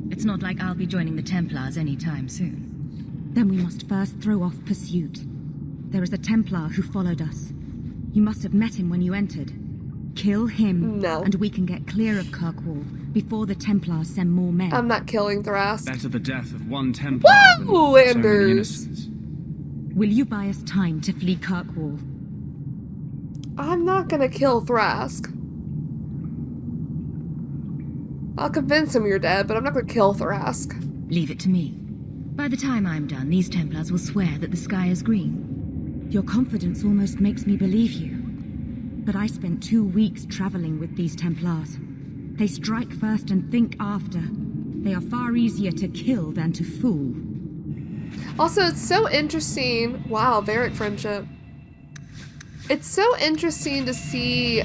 D: It's not like I'll be joining the Templars anytime soon.
F: Then we must first throw off pursuit. There is a Templar who followed us. You must have met him when you entered. Kill him, and we can get clear of Kirkwall before the Templars send more men.
A: I'm not killing Thrask.
L: Better the death of one Templar than
A: Woo,
L: so many
A: Anders!
L: innocents.
F: Will you buy us time to flee Kirkwall?
A: I'm not gonna kill Thrask. I'll convince him you're dead, but I'm not gonna kill Thrask.
D: Leave it to me. By the time I'm done, these Templars will swear that the sky is green.
F: Your confidence almost makes me believe you. But I spent 2 weeks traveling with these Templars. They strike first and think after. They are far easier to kill than to fool.
A: Also, it's so interesting. Wow, Varric friendship. It's so interesting to see,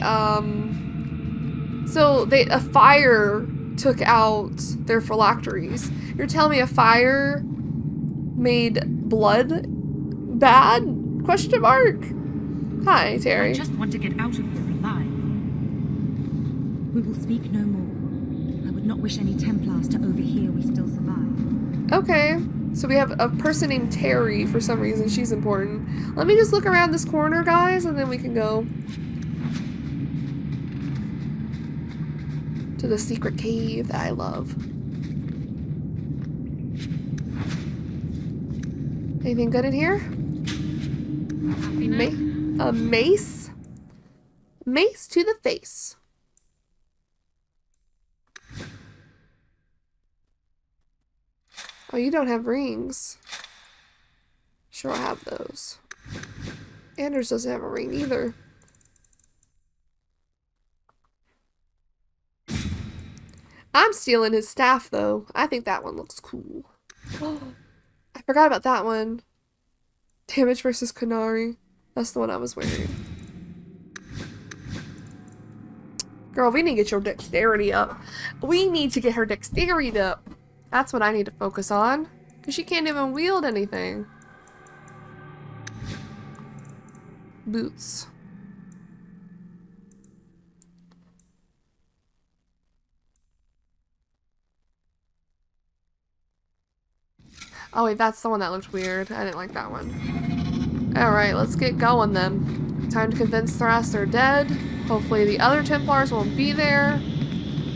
A: so a fire took out their phylacteries. You're telling me a fire made blood bad? Question mark? Hi, Terry.
F: I just want to get out of here alive. We will speak no more. I would not wish any Templars to overhear we still survive.
A: Okay. So we have a person named Terry for some reason. She's important. Let me just look around this corner, guys, and then we can go to the secret cave that I love. Anything good in here? A mace? Mace to the face. Oh, you don't have rings. Sure, I'll have those. Anders doesn't have a ring either. I'm stealing his staff, though. I think that one looks cool. Oh, I forgot about that one. Damage versus Kunari. That's the one I was wearing. Girl, we need to get your dexterity up. We need to get her dexterity up. That's what I need to focus on. Because she can't even wield anything. Boots. Oh wait, that's the one that looked weird. I didn't like that one. Alright, let's get going then. Time to convince Thrask they're dead. Hopefully the other Templars won't be there.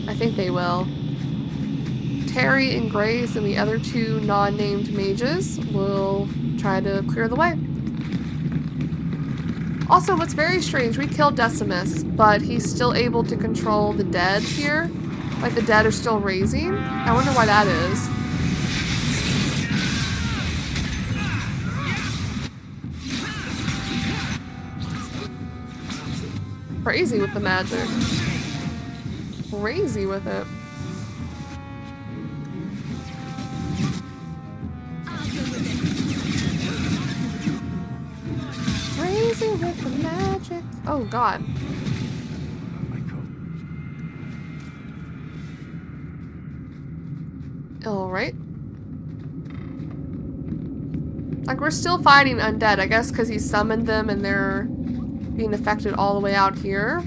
A: I think they will. Terry and Grace and the other 2 non-named mages will try to clear the way. Also, what's very strange, we killed Decimus, but he's still able to control the dead here. Like the dead are still raising. I wonder why that is. Crazy with the magic. Crazy with it. Crazy with the magic. Oh god. Alright. Like, we're still fighting undead, I guess, because he summoned them and they're being affected all the way out here.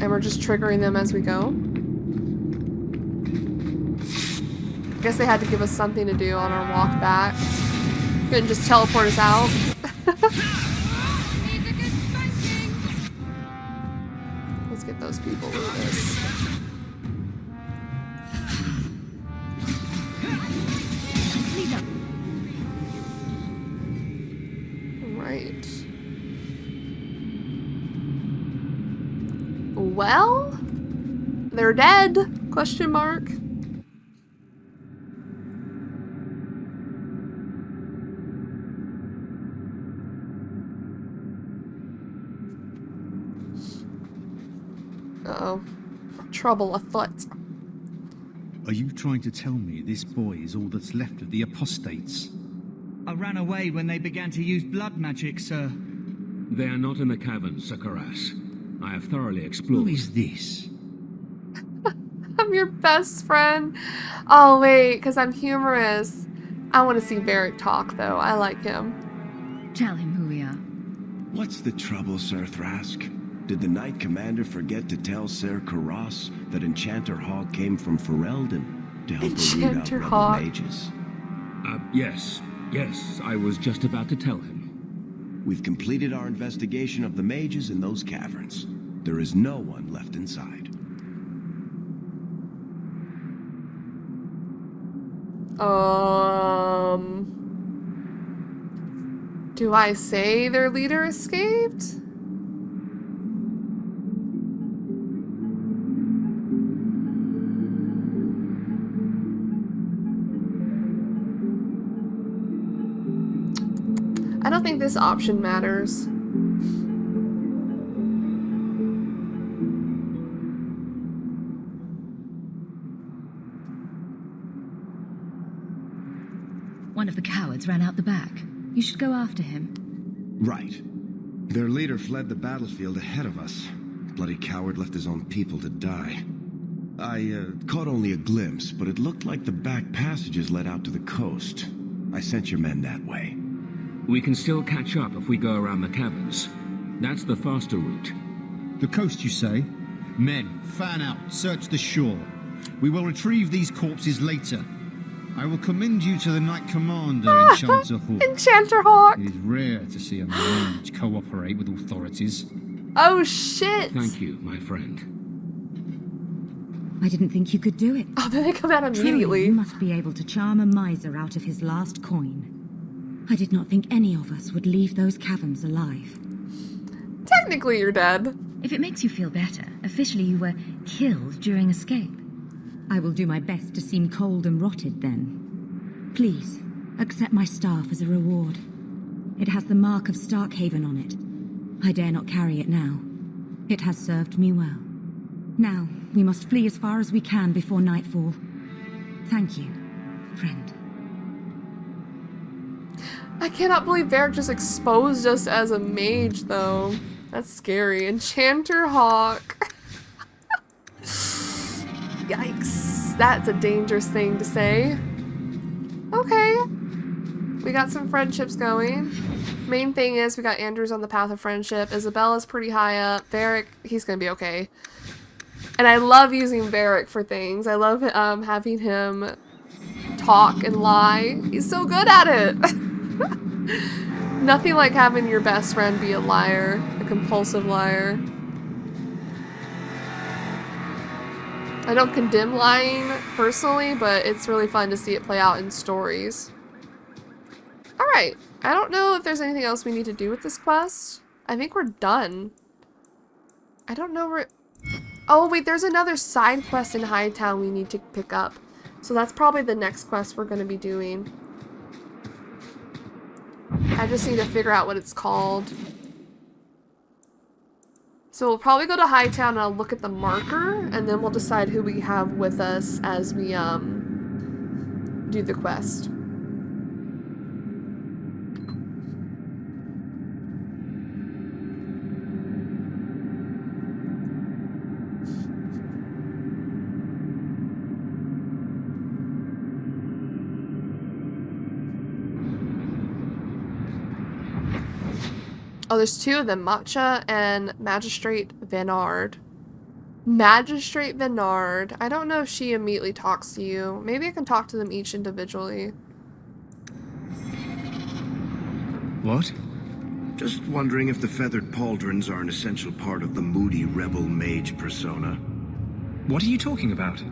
A: And we're just triggering them as we go. I guess they had to give us something to do on our walk back. Couldn't just teleport us out. Let's get those people with this. Right. Well, they're dead? Question mark. Uh-oh. Trouble afoot.
O: Are you trying to tell me this boy is all that's left of the apostates?
N: I ran away when they began to use blood magic, sir.
B: They are not in the caverns, Sakaras. I have thoroughly explored.
O: Who is this?
A: I'm your best friend. Oh, wait, because I'm humorous. I want to see Varric talk, though. I like him.
D: Tell him who we are.
H: What's the trouble, Sir Thrask? Did the Knight Commander forget to tell Ser Karas that Enchanter Hawke came from Ferelden to help her root out
A: Enchanter
H: rebel
A: Hawke.
H: mages?
B: Yes. Yes, I was just about to tell him.
H: We've completed our investigation of the mages in those caverns. There is no one left inside.
A: Do I say their leader escaped? I don't think this option matters.
D: One of the cowards ran out the back. You should go after him.
H: Right. Their leader fled the battlefield ahead of us. The bloody coward left his own people to die. I caught only a glimpse, but it looked like the back passages led out to the coast. I sent your men that way.
B: We can still catch up if we go around the caverns. That's the faster route.
O: The coast, you say? Men, fan out, search the shore. We will retrieve these corpses later. I will commend you to the Knight Commander, Enchanter Hawke.
A: Enchanter Hawke!
O: It is rare to see a mage cooperate with authorities.
A: Oh shit!
B: Thank you, my friend.
F: I didn't think you could do it.
A: Oh, then they come out immediately.
F: Truly, you must be able to charm a miser out of his last coin. I did not think any of us would leave those caverns alive.
A: Technically, you're dead.
D: If it makes you feel better, officially you were killed during escape.
F: I will do my best to seem cold and rotted then. Please, accept my staff as a reward. It has the mark of Starkhaven on it. I dare not carry it now. It has served me well. Now, we must flee as far as we can before nightfall. Thank you, friend.
A: I cannot believe Varric just exposed us as a mage, though. That's scary. Enchanter Hawke. Yikes. That's a dangerous thing to say. Okay. We got some friendships going. Main thing is we got Andrew's on the path of friendship. Isabella's pretty high up. Varric, he's gonna be okay. And I love using Varric for things. I love having him talk and lie. He's so good at it. Nothing like having your best friend be a liar, a compulsive liar. I don't condemn lying personally, but it's really fun to see it play out in stories. Alright, I don't know if there's anything else we need to do with this quest. I think we're done. I don't know where... Oh wait, there's another side quest in Hightown we need to pick up. So that's probably the next quest we're going to be doing. I just need to figure out what it's called. So we'll probably go to Hightown and I'll look at the marker, and then we'll decide who we have with us as we do the quest. Oh, there's two of them, Matcha and Magistrate Venard. Magistrate Venard. I don't know if she immediately talks to you. Maybe I can talk to them each individually.
H: What? Just wondering if the feathered pauldrons are an essential part of the moody rebel mage persona.
L: What are you talking about?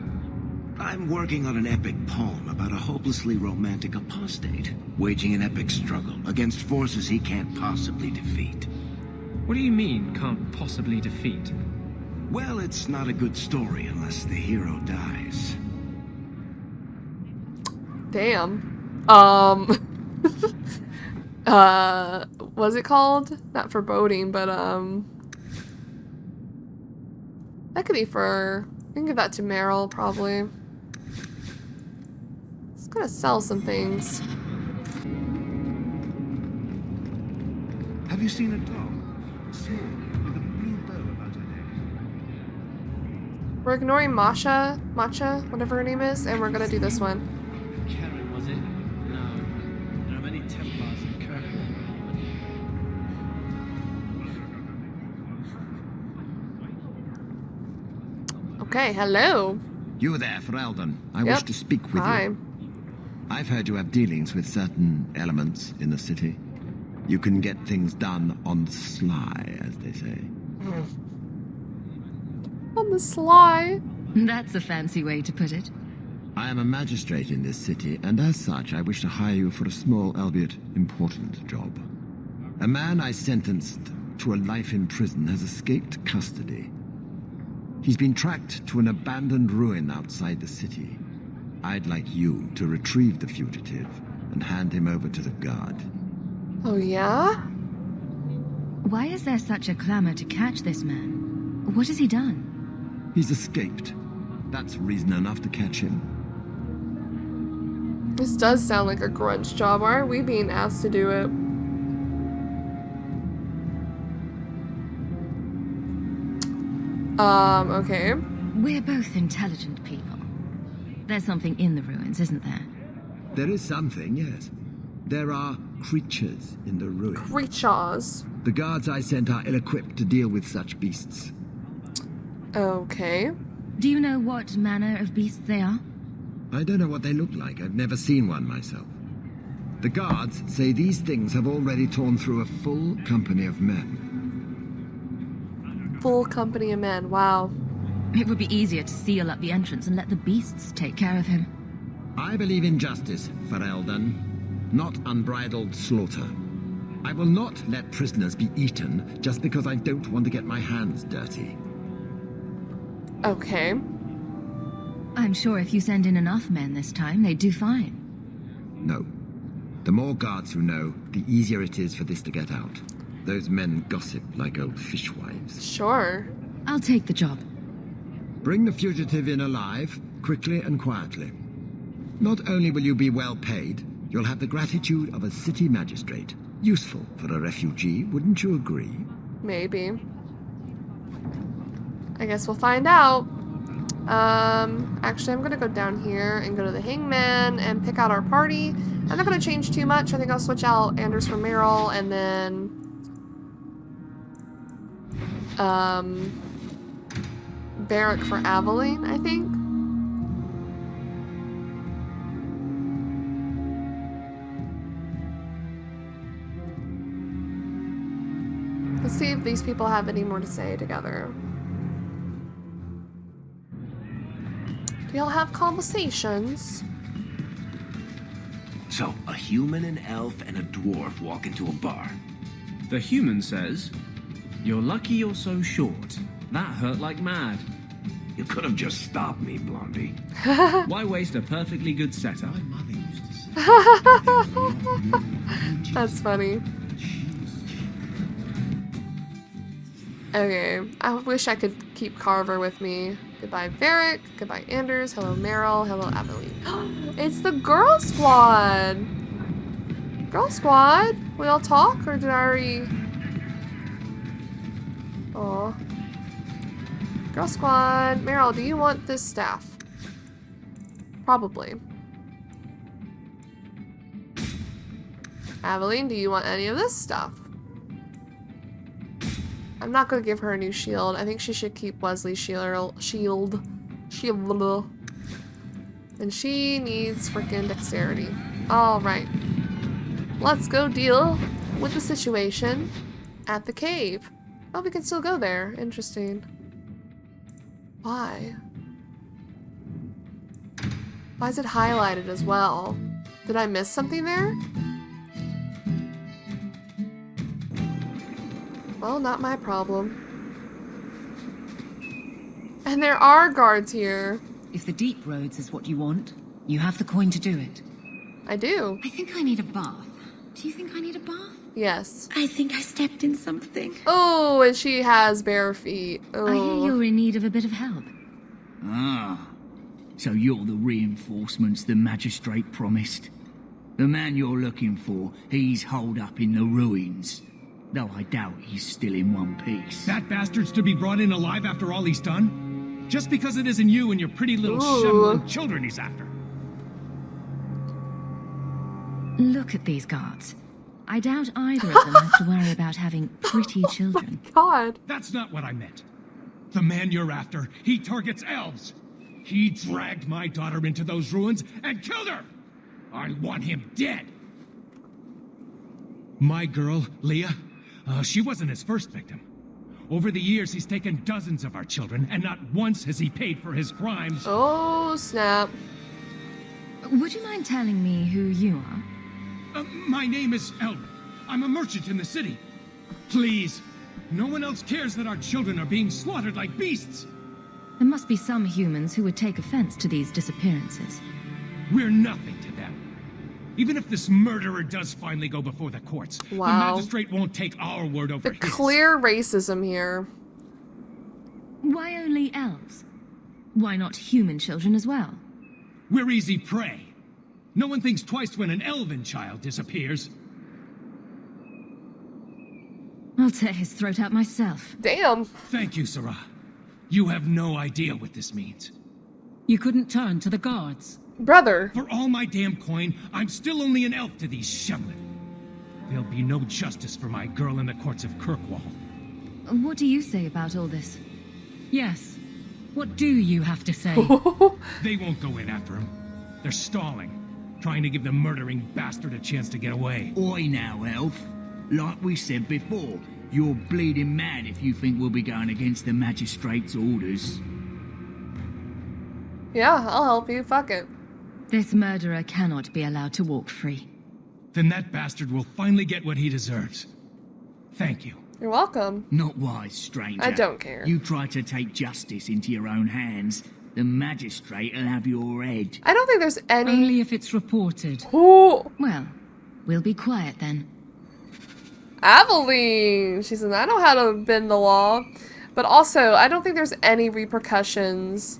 H: I'm working on an epic poem about a hopelessly romantic apostate, waging an epic struggle against forces he can't possibly defeat.
L: What do you mean, can't possibly defeat?
H: Well, it's not a good story unless the hero dies.
A: Damn. What's it called? Not foreboding, but, that could be for... We can give that to Meryl, probably. It's gonna sell some things.
O: Have you seen a dog? Small, with a blue bow about her neck.
A: We're ignoring Matcha, whatever her name is, and we're gonna do this one.
P: Karen, was it? No. There are many Templars in Kirkwall.
A: Okay, hello.
Q: You there, Ferelden. I wish to speak with
A: Hi.
Q: you.
H: I've heard you have dealings with certain elements in the city. You can get things done on the sly, as they say.
A: On the sly?
D: That's a fancy way to put it.
H: I am a magistrate in this city, and as such, I wish to hire you for a small, albeit important, job. A man I sentenced to a life in prison has escaped custody. He's been tracked to an abandoned ruin outside the city. I'd like you to retrieve the fugitive and hand him over to the guard.
A: Oh, yeah?
D: Why is there such a clamor to catch this man? What has he done?
H: He's escaped. That's reason enough to catch him.
A: This does sound like a grunge job. Why are we being asked to do it? Okay.
D: We're both intelligent people. There's something in the ruins, isn't there?
H: There is something, yes. There are creatures in the ruins.
A: Creatures?
H: The guards I sent are ill-equipped to deal with such beasts.
A: Okay.
D: Do you know what manner of beasts they are?
H: I don't know what they look like. I've never seen one myself. The guards say these things have already torn through a full company of men.
A: Full company of men, wow.
D: It would be easier to seal up the entrance and let the beasts take care of him.
H: I believe in justice, Ferelden, not unbridled slaughter. I will not let prisoners be eaten just because I don't want to get my hands dirty.
A: Okay.
D: I'm sure if you send in enough men this time, they'd do fine.
H: No. The more guards who know, the easier it is for this to get out. Those men gossip like old fishwives.
A: Sure.
D: I'll take the job.
H: Bring the fugitive in alive, quickly and quietly. Not only will you be well paid, you'll have the gratitude of a city magistrate. Useful for a refugee, wouldn't you agree?
A: Maybe. I guess we'll find out. Actually, I'm gonna go down here and go to the hangman and pick out our party. I'm not gonna change too much. I think I'll switch out Anders for Meryl and then Barrack for Aveline, I think. Let's see if these people have any more to say together. Do y'all have conversations?
B: So, a human, an elf, and a dwarf walk into a bar.
L: The human says, "You're lucky you're so short. That hurt like mad."
B: You could have just stopped me, Blondie.
L: Why waste a perfectly good setup?
A: That's funny. Okay, I wish I could keep Carver with me. Goodbye, Varric. Goodbye, Anders. Hello, Meryl. Hello, Aveline. It's the Girl Squad! Girl Squad? We all talk, or did I already... Aw. Girl Squad. Meryl, do you want this staff? Probably. Aveline, do you want any of this stuff? I'm not gonna give her a new shield. I think she should keep Wesley's shield. And she needs freaking dexterity. Alright. Let's go deal with the situation at the cave. Oh, we can still go there. Interesting. Why? Why is it highlighted as well? Did I miss something there? Well, not my problem. And there are guards here.
Q: If the deep roads is what you want, you have the coin to do it.
A: I do.
K: I think I need a bath. Do you think I need a bath?
A: Yes.
K: I think I stepped in something.
A: Oh, and she has bare feet. Oh.
D: I hear you're in need of a bit of help.
N: Ah, so you're the reinforcements the magistrate promised. The man you're looking for, he's holed up in the ruins. Though I doubt he's still in one piece.
M: That bastard's to be brought in alive after all he's done? Just because it isn't you and your pretty little Shemlin children he's after.
D: Look at these guards. I doubt either of them has to worry about having pretty children.
A: Oh my God.
M: That's not what I meant. The man you're after, he targets elves. He dragged my daughter into those ruins and killed her. I want him dead. My girl, Leah, she wasn't his first victim. Over the years, he's taken dozens of our children, and not once has he paid for his crimes.
A: Oh, snap.
D: Would you mind telling me who you are?
M: My name is Elvin. I'm a merchant in the city. Please, no one else cares that our children are being slaughtered like beasts.
D: There must be some humans who would take offense to these disappearances.
M: We're nothing to them. Even if this murderer does finally go before the courts,
A: Wow.
M: the magistrate won't take our word over
A: The
M: his.
A: clear racism here.
D: Why only elves? Why not human children as well?
M: We're easy prey. No one thinks twice when an elven child disappears.
D: I'll tear his throat out myself.
A: Damn.
M: Thank you, Sarah. You have no idea what this means.
R: You couldn't turn to the guards.
A: Brother.
M: For all my damn coin, I'm still only an elf to these Shemlin. There'll be no justice for my girl in the courts of Kirkwall.
D: What do you say about all this?
R: Yes. What do you have to say?
M: They won't go in after him. They're stalling, trying to give the murdering bastard a chance to get away.
S: Oi now, elf. Like we said before, you're bleeding mad if you think we'll be going against the magistrate's orders.
A: Yeah, I'll help you. Fuck it.
D: This murderer cannot be allowed to walk free.
M: Then that bastard will finally get what he deserves. Thank you.
A: You're welcome.
S: Not wise, stranger.
A: I don't care.
S: You try to take justice into your own hands, the magistrate will have your head.
A: I don't think there's any...
R: Only if it's reported.
A: Ooh.
D: Well, we'll be quiet then.
A: Aveline! She says, I know how to bend the law. But also, I don't think there's any repercussions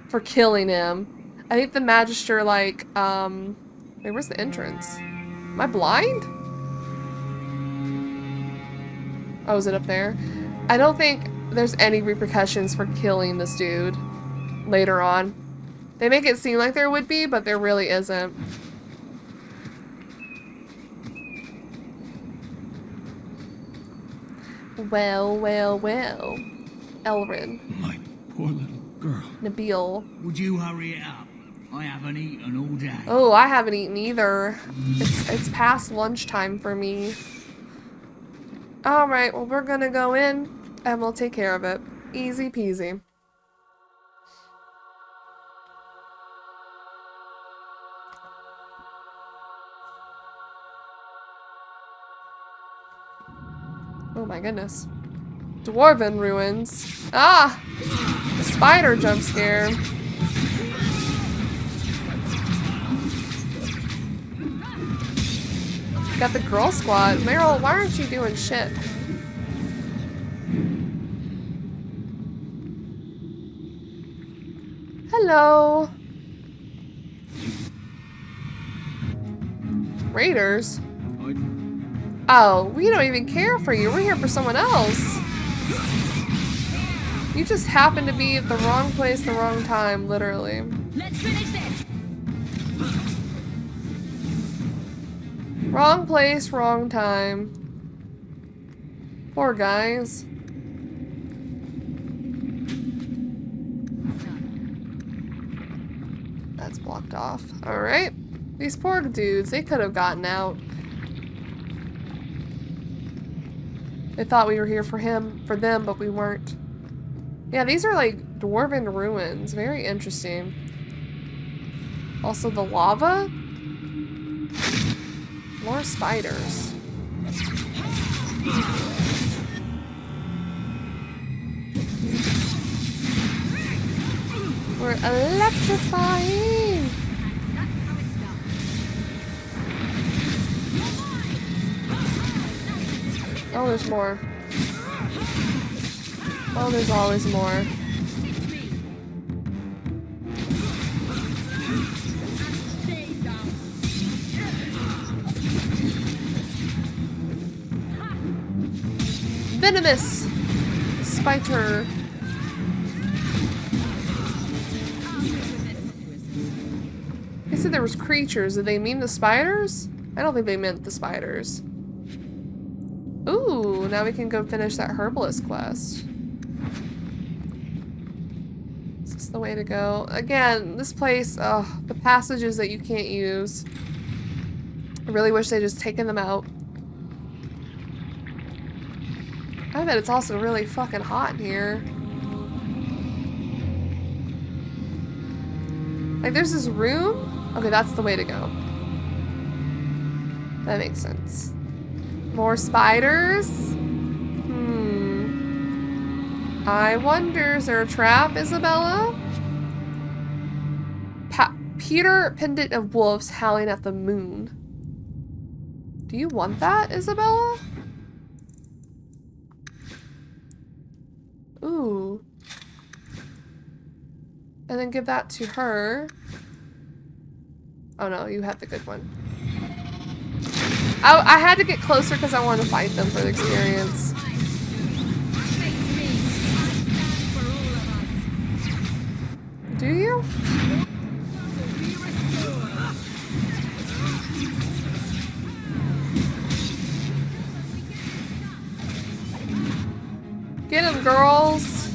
A: for killing him. I think the magister, like, wait, where's the entrance? Am I blind? Oh, is it up there? I don't think there's any repercussions for killing this dude later on. They make it seem like there would be, but there really isn't. Well, well, well. Elrin.
S: My poor little girl.
A: Nabil.
S: Would you hurry it up? I haven't eaten all day.
A: Oh, I haven't eaten either. It's past lunchtime for me. Alright, well, we're gonna go in and we'll take care of it. Easy peasy. Oh my goodness. Dwarven ruins. Ah! Spider jump scare. Got the girl squad. Meryl, why aren't you doing shit? Hello. Raiders? Oh, we don't even care for you. We're here for someone else. You just happen to be at the wrong place, the wrong time, literally.
D: Let's finish this.
A: Wrong place, wrong time. Poor guys. That's blocked off. Alright. These poor dudes, they could have gotten out. They thought we were here for them, but we weren't. Yeah, these are like dwarven ruins. Very interesting. Also the lava. More spiders. We're electrifying. Oh, there's more. Oh, there's always more. Venomous spider. They said there was creatures. Did they mean the spiders? I don't think they meant the spiders. Ooh, now we can go finish that herbalist quest. Is this the way to go? Again, this place, the passages that you can't use. I really wish they'd just taken them out. I bet it's also really fucking hot in here. Like, there's this room? Okay, that's the way to go. That makes sense. More spiders? I wonder, is there a trap, Isabella? Peter Pendant of Wolves howling at the moon. Do you want that, Isabella? Ooh. And then give that to her. Oh no, you had the good one. I had to get closer because I wanted to fight them for the experience. Do you? Get him, girls.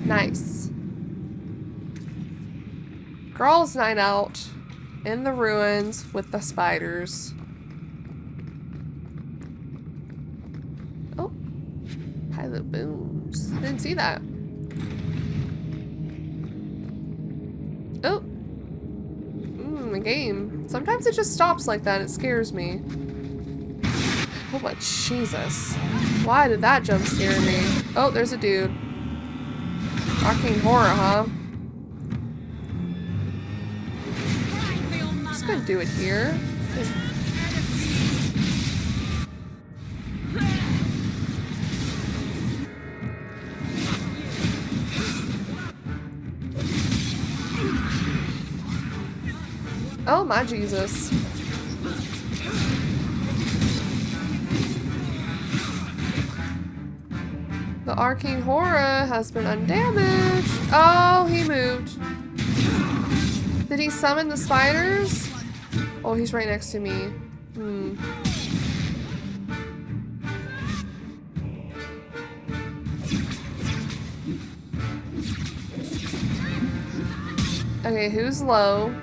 A: Nice. Girls' night out in the ruins with the spiders. Oh. Pilot booms. Didn't see that. Oh. A game. Sometimes it just stops like that. It scares me. Oh my Jesus. Why did that jump scare me? Oh, there's a dude. Arcane horror, huh? I'm just gonna do it here. Oh my Jesus. The arcane horror has been undamaged. Oh, he moved. Did he summon the spiders? Oh, he's right next to me. Okay, who's low?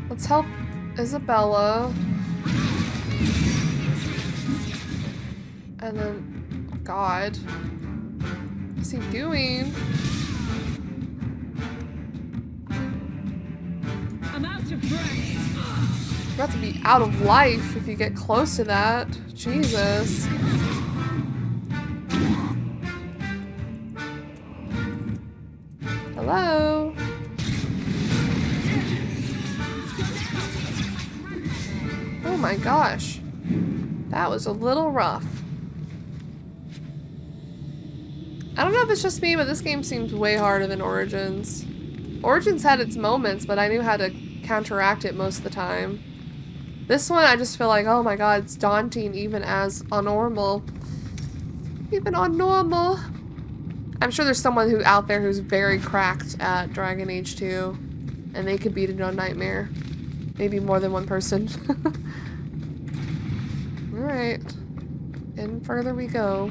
A: Let's help Isabella. And then, oh God, what's he doing?
E: I'm out of breath.
A: You're about to be out of life if you get close to that. Jesus. Hello? Oh my gosh. That was a little rough. I don't know if it's just me, but this game seems way harder than Origins. Origins had its moments, but I knew how to counteract it most of the time. This one, I just feel like, oh my god, it's daunting even as on normal. Even on normal. I'm sure there's someone who out there who's very cracked at Dragon Age 2, and they could beat it on Nightmare. Maybe more than one person. Alright. And further we go.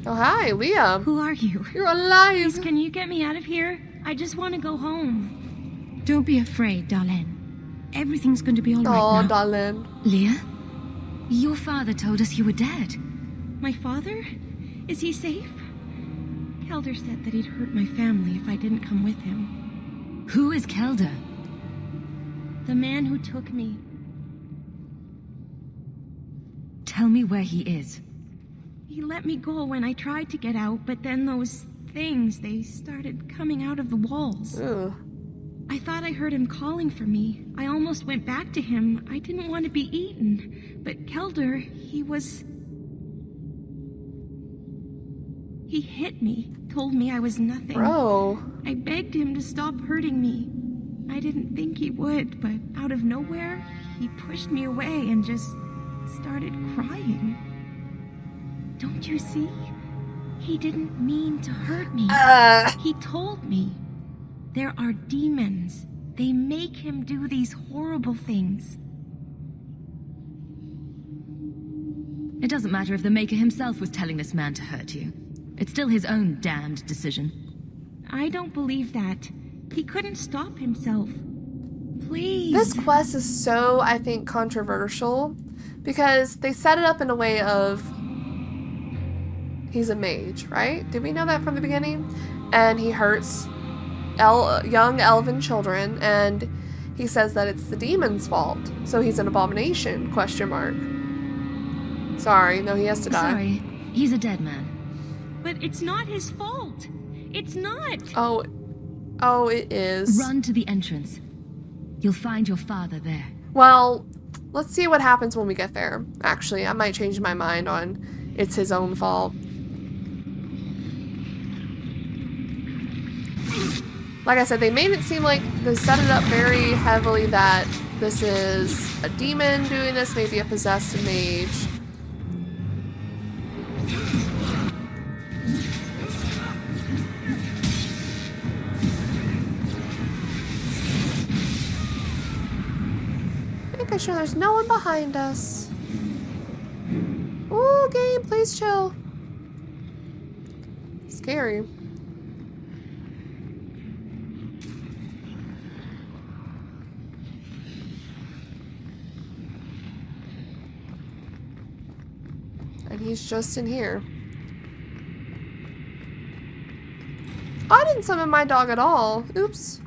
A: Oh, hi, Leah.
F: Who are you?
A: You're alive.
K: Please, can you get me out of here? I just want to go home. Don't be afraid, darling. Everything's going to be all right now.
A: Oh, darling.
D: Leah? Your father told us you were dead.
K: My father? Is he safe? Kelder said that he'd hurt my family if I didn't come with him.
D: Who is Kelder?
K: The man who took me.
D: Tell me where he is.
K: He let me go when I tried to get out, but then those things, they started coming out of the walls.
A: Ugh.
K: I thought I heard him calling for me. I almost went back to him. I didn't want to be eaten. But Kelder, he hit me, told me I was nothing.
A: Bro.
K: I begged him to stop hurting me. I didn't think he would, but out of nowhere, he pushed me away and just started crying. Don't you see? He didn't mean to hurt me. He told me. There are demons. They make him do these horrible things.
D: It doesn't matter if the Maker himself was telling this man to hurt you. It's still his own damned decision.
K: I don't believe that. He couldn't stop himself. Please.
A: This quest is so, I think, controversial because they set it up in a way of he's a mage, right? Did we know that from the beginning? And he hurts young elven children, and he says that it's the demon's fault. So he's an abomination, question mark. Sorry, no, he has to die.
D: Sorry, he's a dead man.
K: But it's not his fault. It's not.
A: Oh, it is.
D: Run to the entrance. You'll find your father there.
A: Well, let's see what happens when we get there. Actually, I might change my mind on it's his own fault. Like I said, they made it seem like they set it up very heavily that this is a demon doing this, maybe a possessed mage. Making sure there's no one behind us. Ooh, game, please chill. Scary. And he's just in here. I didn't summon my dog at all. Oops.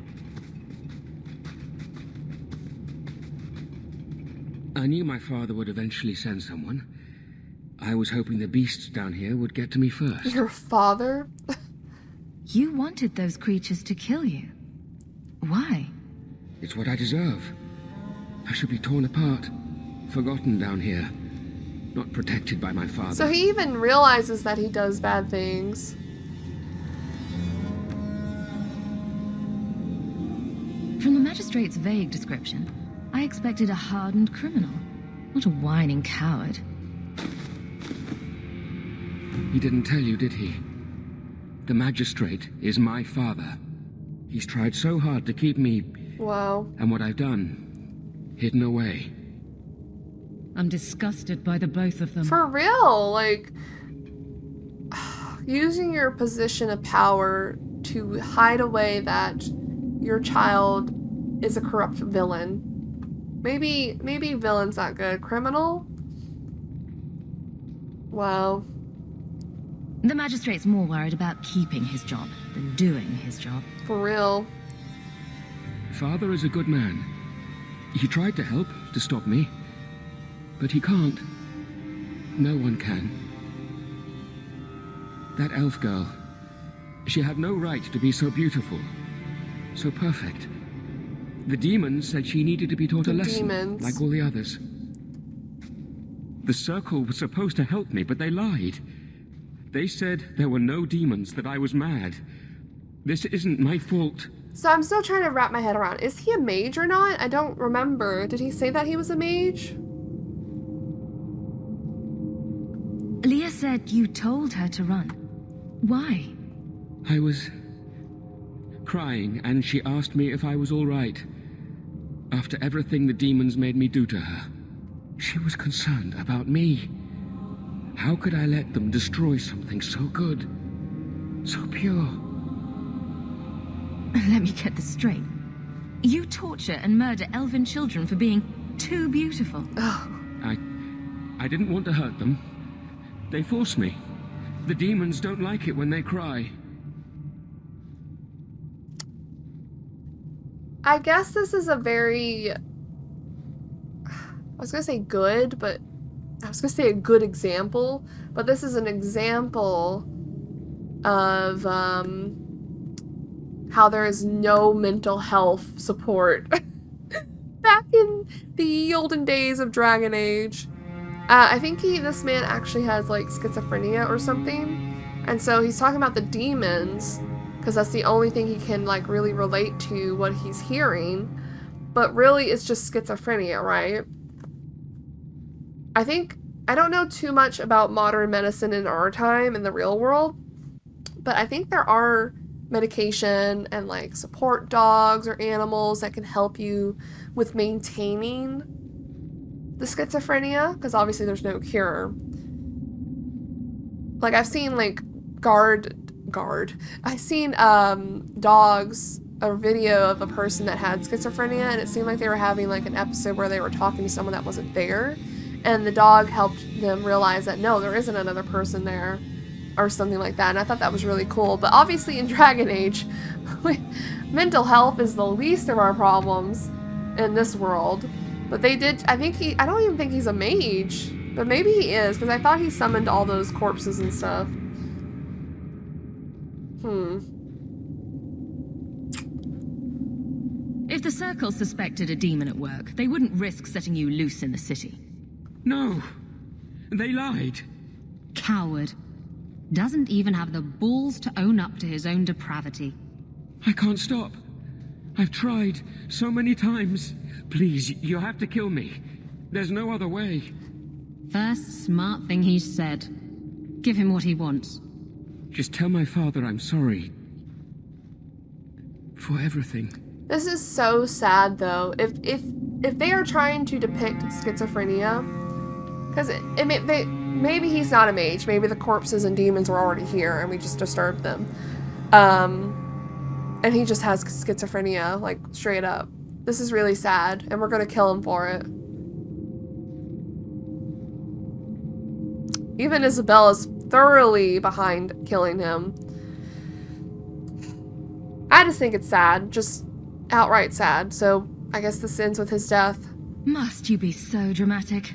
B: I knew my father would eventually send someone. I was hoping the beasts down here would get to me first.
A: Your father?
D: You wanted those creatures to kill you. Why?
B: It's what I deserve. I should be torn apart, forgotten down here, not protected by my father.
A: So he even realizes that he does bad things.
D: From the magistrate's vague description, I expected a hardened criminal, not a whining coward.
B: He didn't tell you, did he? The magistrate is my father. He's tried so hard to keep me...
A: Wow.
B: And what I've done, hidden away.
R: I'm disgusted by the both of them.
A: For real, like... using your position of power to hide away that your child is a corrupt villain. Maybe villain's not good. Criminal? Wow.
D: The magistrate's more worried about keeping his job than doing his job.
A: For real.
B: Father is a good man. He tried to help, to stop me. But he can't. No one can. That elf girl, she had no right to be so beautiful, so perfect. The demons said she needed to be taught a lesson, like all the others. The circle was supposed to help me, but they lied. They said there were no demons, that I was mad. This isn't my fault.
A: So I'm still trying to wrap my head around. Is he a mage or not? I don't remember. Did he say that he was a mage?
D: Leah said you told her to run. Why?
B: I was crying, and she asked me if I was all right. After everything the demons made me do to her, she was concerned about me. How could I let them destroy something so good, so pure?
D: Let me get this straight. You torture and murder elven children for being too beautiful.
B: I didn't want to hurt them. They forced me. The demons don't like it when they cry.
A: I guess this is a very... I was going to say good, but... I was going to say a good example, but this is an example of how there is no mental health support back in the olden days of Dragon Age. I think this man actually has like schizophrenia or something, and so he's talking about the demons because that's the only thing he can like really relate to what he's hearing, but really it's just schizophrenia, right? I don't know too much about modern medicine in our time in the real world, but I think there are medication and like support dogs or animals that can help you with maintaining the schizophrenia, because obviously there's no cure. Like, I've seen, like, I've seen, dogs, a video of a person that had schizophrenia, and it seemed like they were having, like, an episode where they were talking to someone that wasn't there, and the dog helped them realize that, no, there isn't another person there, or something like that, and I thought that was really cool. But obviously in Dragon Age, mental health is the least of our problems in this world. But they did, I don't even think he's a mage, but maybe he is, because I thought he summoned all those corpses and stuff.
D: If the Circle suspected a demon at work, they wouldn't risk setting you loose in the city.
B: No, they lied.
D: Coward. Doesn't even have the balls to own up to his own depravity.
B: I can't stop. I've tried so many times. Please, you have to kill me. There's no other way.
D: First smart thing he's said. Give him what he wants.
B: Just tell my father I'm sorry. For everything.
A: This is so sad, though. If they are trying to depict schizophrenia, because maybe he's not a mage. Maybe the corpses and demons were already here, and we just disturbed them. And he just has schizophrenia, like, straight up. This is really sad, and we're gonna kill him for it. Even Isabella's thoroughly behind killing him. I just think it's sad. Just outright sad. So I guess this ends with his death.
D: Must you be so dramatic?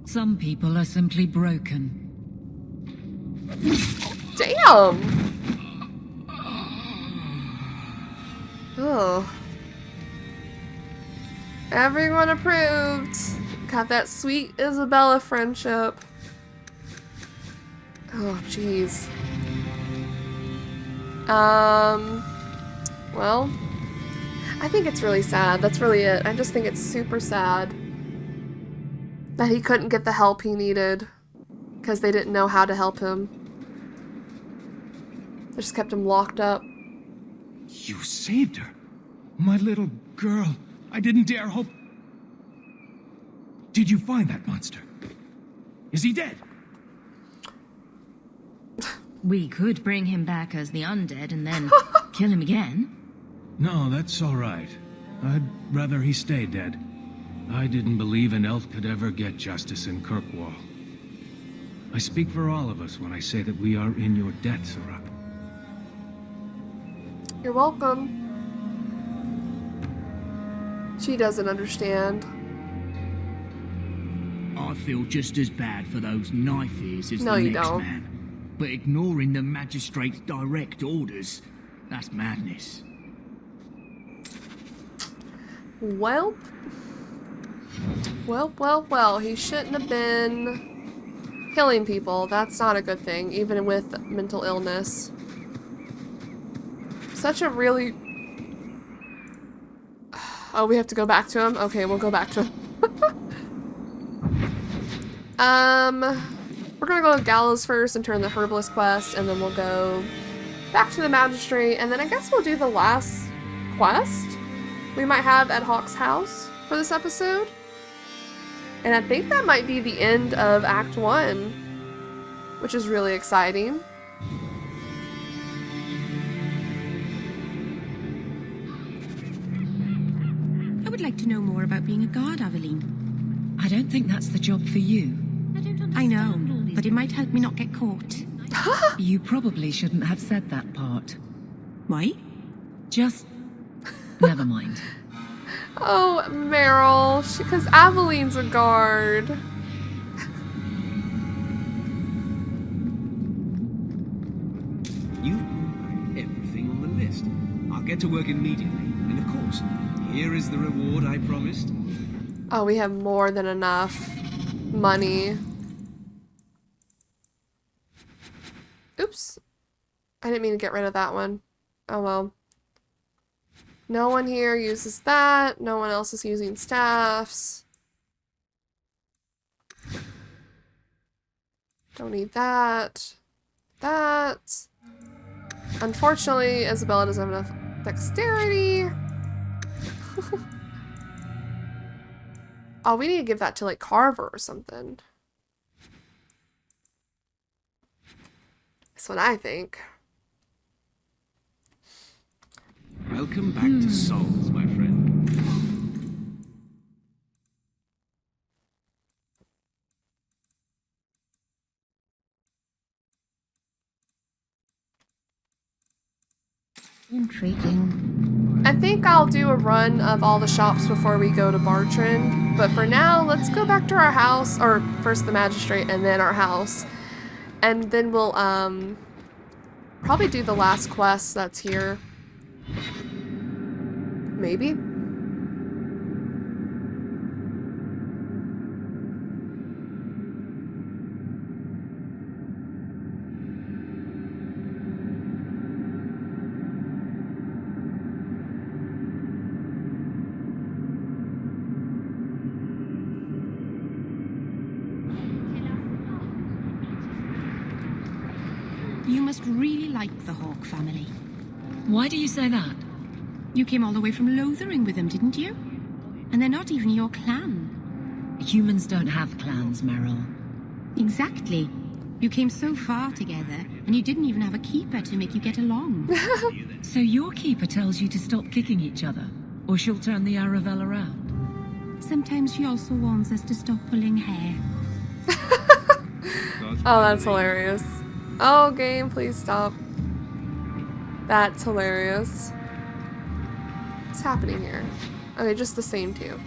D: Some people are simply broken.
A: Damn! Oh. Everyone approved. Got that sweet Isabella friendship. Oh, jeez. Well, I think it's really sad. That's really it. I just think it's super sad that he couldn't get the help he needed because they didn't know how to help him. They just kept him locked up.
M: You saved her. My little girl. I didn't dare hope. Did you find that monster? Is he dead?
D: We could bring him back as the undead and then kill him again.
M: No, that's all right. I'd rather he stay dead. I didn't believe an elf could ever get justice in Kirkwall. I speak for all of us when I say that we are in your debt, Sirach.
A: You're welcome. She doesn't understand.
S: I feel just as bad for those knife ears as
A: No,
S: the
A: you
S: next
A: don't.
S: man. But ignoring the magistrate's direct orders, that's madness.
A: Well. Well, he shouldn't have been killing people. That's not a good thing, even with mental illness. Such a really... Oh, we have to go back to him? Okay, we'll go back to him. We're gonna go with Gallows first and turn the Herbalist quest, and then we'll go back to the Magistrate, and then I guess we'll do the last quest we might have at Hawke's house for this episode. And I think that might be the end of Act 1, which is really exciting.
K: I would like to know more about being a guard, Aveline.
Q: I don't think that's the job for you.
K: I know, but it might help me not get caught.
Q: You probably shouldn't have said that part.
K: Why?
Q: Just... never mind.
A: Oh, Meryl, because Aveline's a guard.
C: You everything on the list. I'll get to work immediately. And of course, here is the reward I promised.
A: Oh, we have more than enough money. Oops. I didn't mean to get rid of that one. Oh well. No one here uses that. No one else is using staffs. Don't need that. That. Unfortunately, Isabella doesn't have enough dexterity. Oh, we need to give that to, like, Carver or something. That's what I think.
C: Welcome back to Souls, my friend.
K: Intriguing.
A: I think I'll do a run of all the shops before we go to Bartrand, but for now, let's go back to our house, or first the magistrate and then our house, and then we'll probably do the last quest that's here. Maybe?
K: You must really like the Hawke family.
R: Why do you say that?
K: You came all the way from Lothering with them, didn't you? And they're not even your clan.
Q: Humans don't have clans, Meryl.
K: Exactly. You came so far together, and you didn't even have a keeper to make you get along.
R: So your keeper tells you to stop kicking each other, or she'll turn the Aravel around?
K: Sometimes she also warns us to stop pulling hair.
A: Oh, that's hilarious. Oh, game, please stop. That's hilarious. What's happening here? Okay, just the same two.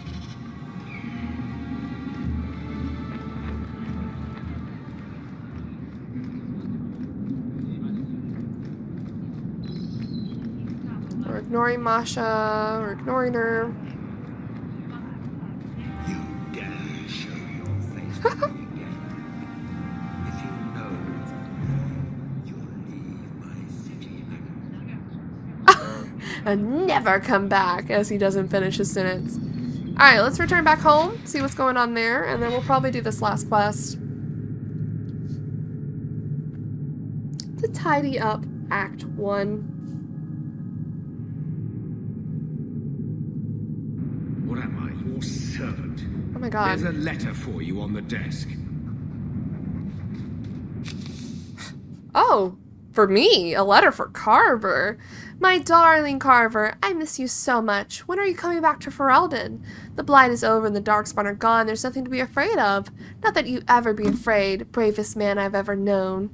A: We're ignoring Masha. We're ignoring her.
B: You dare show your face to me again. If you know you'll leave my city
A: And never come back, as he doesn't finish his sentence. Alright, let's return back home, see what's going on there, and then we'll probably do this last quest. To tidy up Act 1.
B: What am I, your servant?
A: Oh my god.
B: There's a letter for you on the desk.
A: Oh, for me, a letter for Carver. My darling Carver, I miss you so much. When are you coming back to Ferelden? The blight is over and the darkspawn are gone. There's nothing to be afraid of. Not that you ever be afraid, bravest man I've ever known.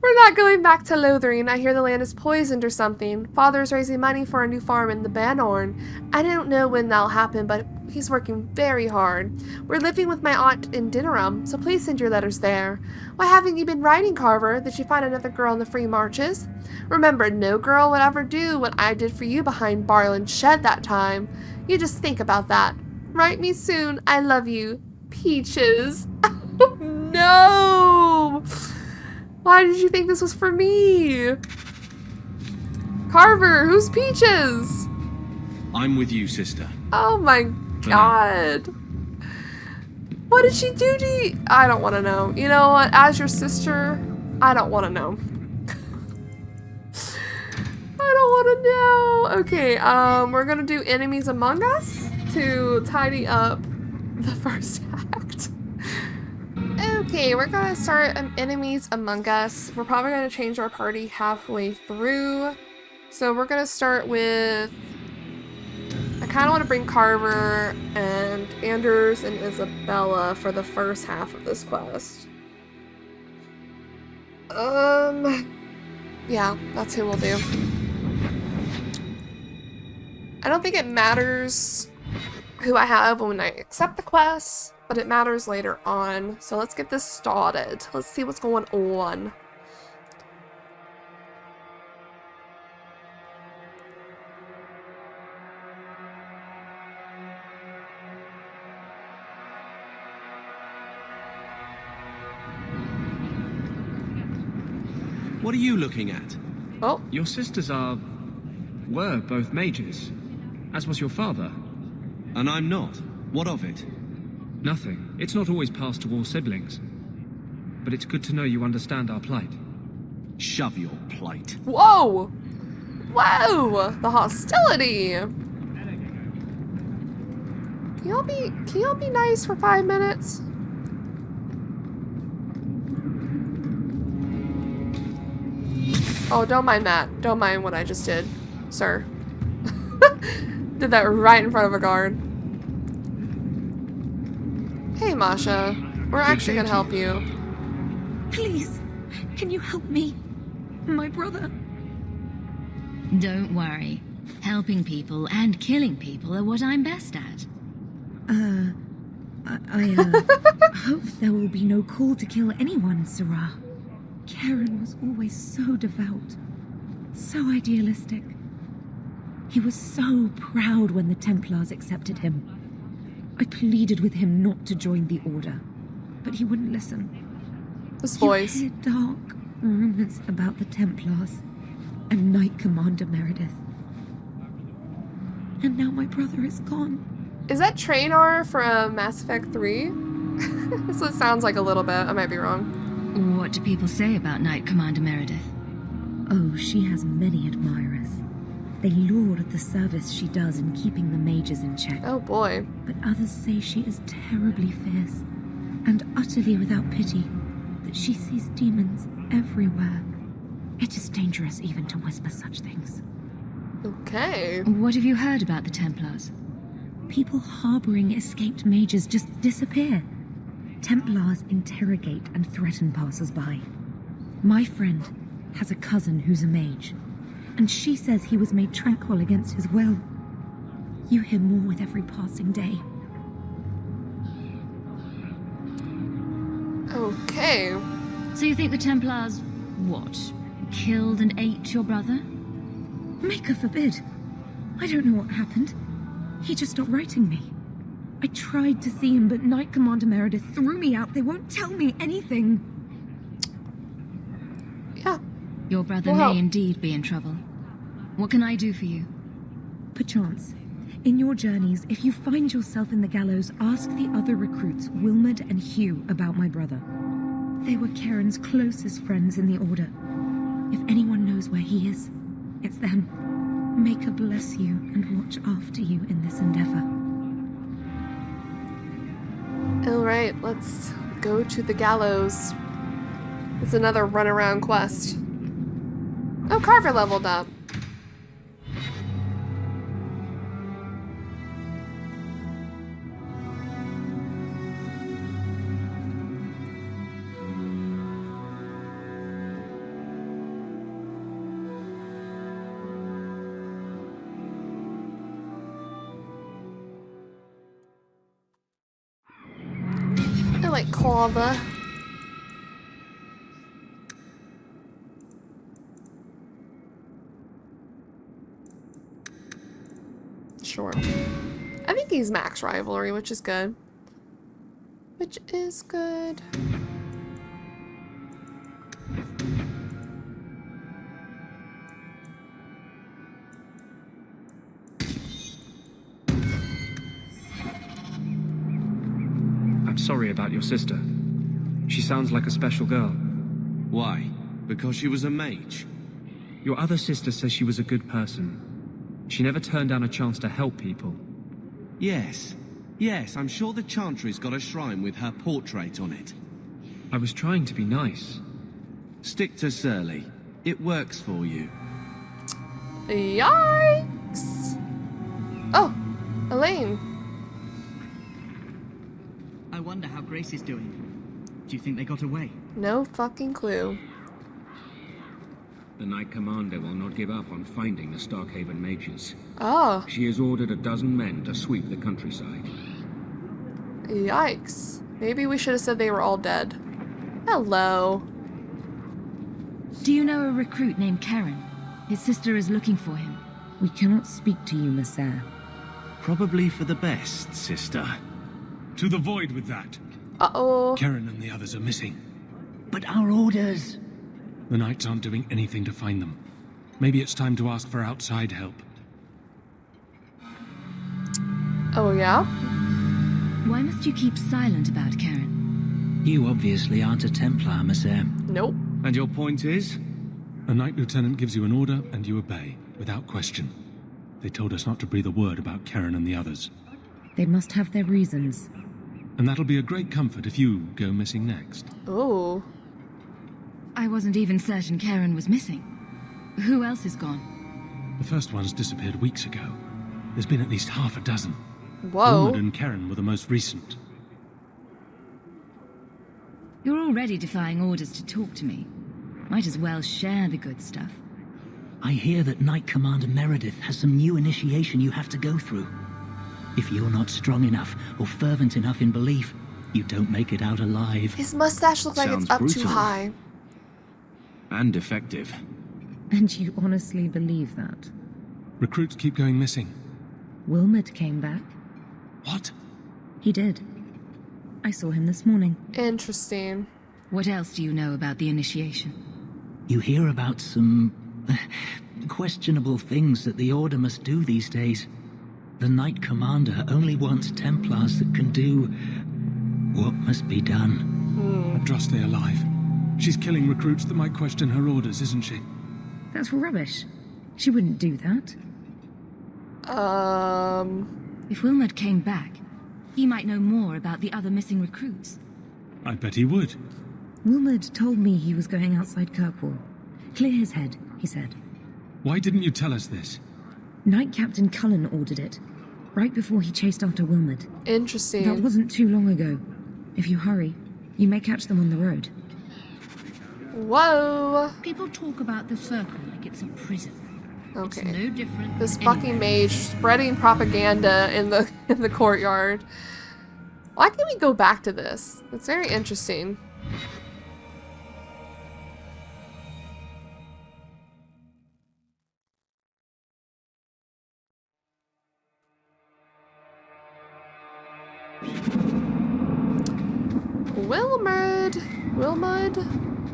A: We're not going back to Lothering. I hear the land is poisoned or something. Father's raising money for a new farm in the Banhorn. I don't know when that'll happen, but he's working very hard. We're living with my aunt in Dinnerum, so please send your letters there. Why haven't you been writing, Carver? Did you find another girl in the free marches? Remember, no girl would ever do what I did for you behind Barland's shed that time. You just think about that. Write me soon. I love you. Peaches. No! Why did you think this was for me? Carver, who's Peaches?
C: I'm with you, sister.
A: Oh my god. What did she do to you? I don't want to know. You know what? As your sister, I don't want to know. I don't want to know. Okay, we're gonna do Enemies Among Us to tidy up the first act. Okay, we're gonna start Enemies Among Us. We're probably gonna change our party halfway through. So we're gonna start with... I kind of want to bring Carver and Anders and Isabella for the first half of this quest. Yeah, that's who we'll do. I don't think it matters who I have when I accept the quest, but it matters later on. So let's get this started. Let's see what's going on.
C: What are you looking at?
A: Oh.
L: Your sisters were both mages, as was your father.
C: And I'm not. What of it?
L: Nothing. It's not always passed to all siblings. But it's good to know you understand our plight.
C: Shove your plight.
A: Whoa! Whoa! The hostility! Can y'all be nice for 5 minutes? Oh, don't mind that. Don't mind what I just did, sir. Did that right in front of a guard. Hey, Masha. We're actually gonna help you.
K: Please, can you help me? My brother.
D: Don't worry. Helping people and killing people are what I'm best at.
K: I hope there will be no call to kill anyone, Sarah. Karen was always so devout, so idealistic. He was so proud when the Templars accepted him. I pleaded with him not to join the Order, but he wouldn't listen.
A: This voice.
K: You hear dark rumors about the Templars and Knight Commander Meredith. And now my brother is gone.
A: Is that Traynor from Mass Effect 3? This one sounds like a little bit. I might be wrong.
D: What do people say about Knight Commander Meredith?
K: Oh, she has many admirers. They laud the service she does in keeping the mages in check.
A: Oh boy.
K: But others say she is terribly fierce and utterly without pity, that she sees demons everywhere. It is dangerous even to whisper such things.
A: Okay.
D: What have you heard about the Templars?
K: People harboring escaped mages just disappear. Templars interrogate and threaten passers-by. My friend has a cousin who's a mage, and she says he was made tranquil against his will. You hear more with every passing day.
A: Okay.
D: So you think the Templars, what, killed and ate your brother?
K: Maker forbid. I don't know what happened. He just stopped writing me. I tried to see him, but Knight Commander Meredith threw me out. They won't tell me anything.
A: Yeah.
D: Your brother may indeed be in trouble. What can I do for you?
K: Perchance, in your journeys, if you find yourself in the gallows, ask the other recruits, Wilmerd and Hugh, about my brother. They were Karen's closest friends in the Order. If anyone knows where he is, it's them. Maker bless you and watch after you in this endeavor.
A: Alright, let's go to the gallows. It's another runaround quest. Oh, Carver leveled up. I like Carver. Sure. I think he's max rivalry, which is good. Which is good.
L: I'm sorry about your sister. She sounds like a special girl.
C: Why? Because she was a mage?
L: Your other sister says she was a good person. She never turned down a chance to help people.
C: Yes. Yes, I'm sure the Chantry's got a shrine with her portrait on it.
L: I was trying to be nice.
C: Stick to Surly. It works for you.
A: Yikes! Oh, Elaine.
N: I wonder how Grace is doing. Do you think they got away?
A: No fucking clue.
B: The Knight Commander will not give up on finding the Starkhaven mages.
A: Oh.
B: She has ordered a dozen men to sweep the countryside.
A: Yikes. Maybe we should have said they were all dead. Hello.
D: Do you know a recruit named Karen? His sister is looking for him.
K: We cannot speak to you, Messer.
C: Probably for the best, sister.
M: To the void with that.
A: Uh-oh.
M: Karen and the others are missing.
S: But our orders...
M: The Knights aren't doing anything to find them. Maybe it's time to ask for outside help.
A: Oh, yeah?
D: Why must you keep silent about Karen?
S: You obviously aren't a Templar, Messer.
A: Nope.
C: And your point is?
M: A Knight Lieutenant gives you an order and you obey, without question. They told us not to breathe a word about Karen and the others.
K: They must have their reasons.
M: And that'll be a great comfort if you go missing next.
A: Oh.
D: I wasn't even certain Karen was missing. Who else is gone?
M: The first ones disappeared weeks ago. There's been at least half a dozen.
A: Whoa.
M: Wilmot and Karen were the most recent.
D: You're already defying orders to talk to me. Might as well share the good stuff.
T: I hear that Knight Commander Meredith has some new initiation you have to go through. If you're not strong enough or fervent enough in belief, you don't make it out alive.
A: His mustache looks like it's
O: Sounds
A: up too
O: brutal.
A: high.
O: And effective.
U: And you honestly believe that?
M: Recruits keep going missing.
U: Wilmot came back.
M: What?
U: He did. I saw him this morning.
A: Interesting.
D: What else do you know about the initiation?
T: You hear about some questionable things that the Order must do these days. The Knight Commander only wants Templars that can do what must be done.
M: Andraste alive. She's killing recruits that might question her orders, isn't she?
U: That's rubbish. She wouldn't do that.
D: If Wilmot came back, he might know more about the other missing recruits.
M: I bet he would.
U: Wilmot told me he was going outside Kirkwall. Clear his head, he said.
M: Why didn't you tell us this?
U: Knight Captain Cullen ordered it, right before he chased after Wilmot.
A: Interesting.
U: That wasn't too long ago. If you hurry, you may catch them on the road.
A: Whoa.
R: People talk about the Circle like it's a prison.
A: Okay.
R: It's no different.
A: This
R: than
A: fucking
R: anywhere.
A: mage spreading propaganda in the courtyard. Why can't we go back to this? It's very interesting.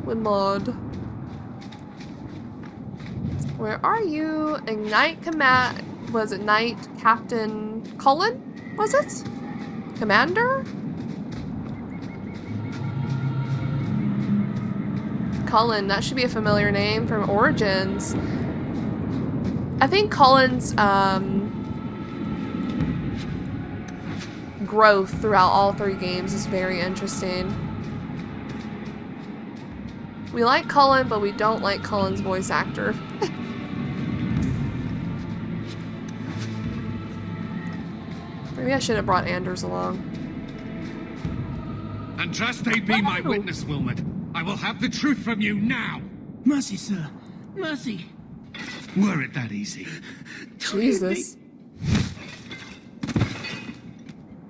A: Wilmod. Where are you? Ignite command. Was it Knight Captain Cullen? Was it? Commander? Cullen, that should be a familiar name from Origins. I think Cullen's growth throughout all three games is very interesting. We like Cullen, but we don't like Cullen's voice actor. Maybe I should have brought Anders along.
J: Andraste, be my witness, Wilmot. I will have the truth from you now.
S: Mercy, sir. Mercy.
J: Were it that easy?
A: Jesus.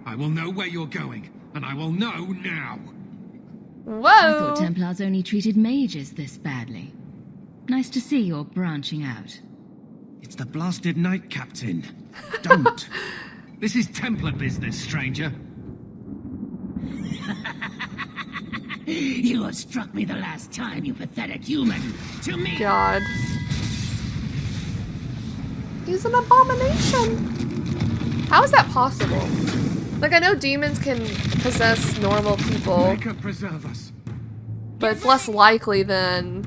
J: I will know where you're going, and I will know now.
A: Whoa!
D: I thought Templars only treated mages this badly. Nice to see you're branching out.
C: It's the blasted Knight Captain. Don't.
J: This is Templar business, stranger.
S: You have struck me the last time, you pathetic human. To me.
A: God. He's an abomination. How is that possible? Like, I know demons can possess normal people,
J: May God preserve us.
A: but it's less likely than...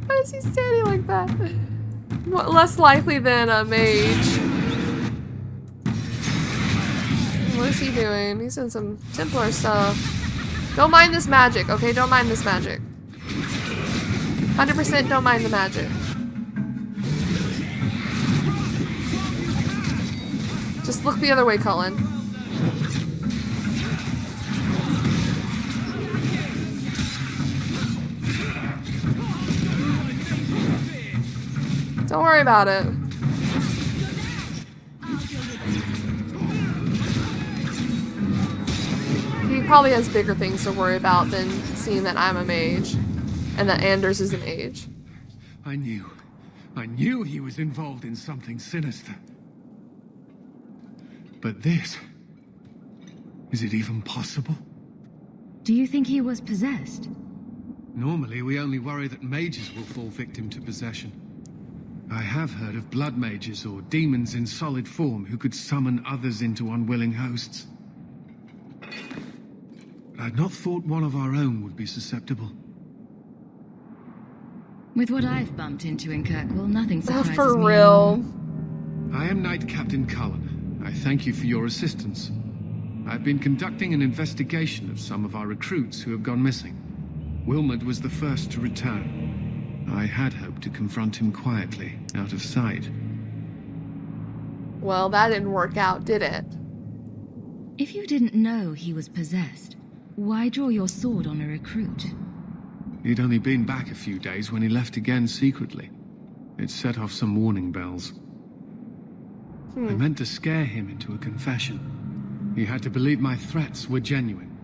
A: Why is he standing like that? Less likely than a mage. What is he doing? He's doing some Templar stuff. Don't mind this magic, okay? Don't mind this magic. 100% don't mind the magic. Just look the other way, Cullen. Don't worry about it. He probably has bigger things to worry about than seeing that I'm a mage and that Anders is an mage.
J: I knew he was involved in something sinister. But this... is it even possible?
D: Do you think he was possessed?
J: Normally, we only worry that mages will fall victim to possession. I have heard of blood mages or demons in solid form who could summon others into unwilling hosts. But I'd not thought one of our own would be susceptible.
D: With what I've bumped into in Kirkwall, nothing
A: Oh,
D: surprises
A: for
D: me
A: real.
J: I am Knight Captain Cullen. I thank you for your assistance. I've been conducting an investigation of some of our recruits who have gone missing. Wilmot was the first to return.
M: I had hoped to confront him quietly, out of sight.
A: Well, that didn't work out, did it?
D: If you didn't know he was possessed, why draw your sword on a recruit?
M: He'd only been back a few days when he left again secretly. It set off some warning bells. I meant to scare him into a confession. He had to believe my threats were genuine.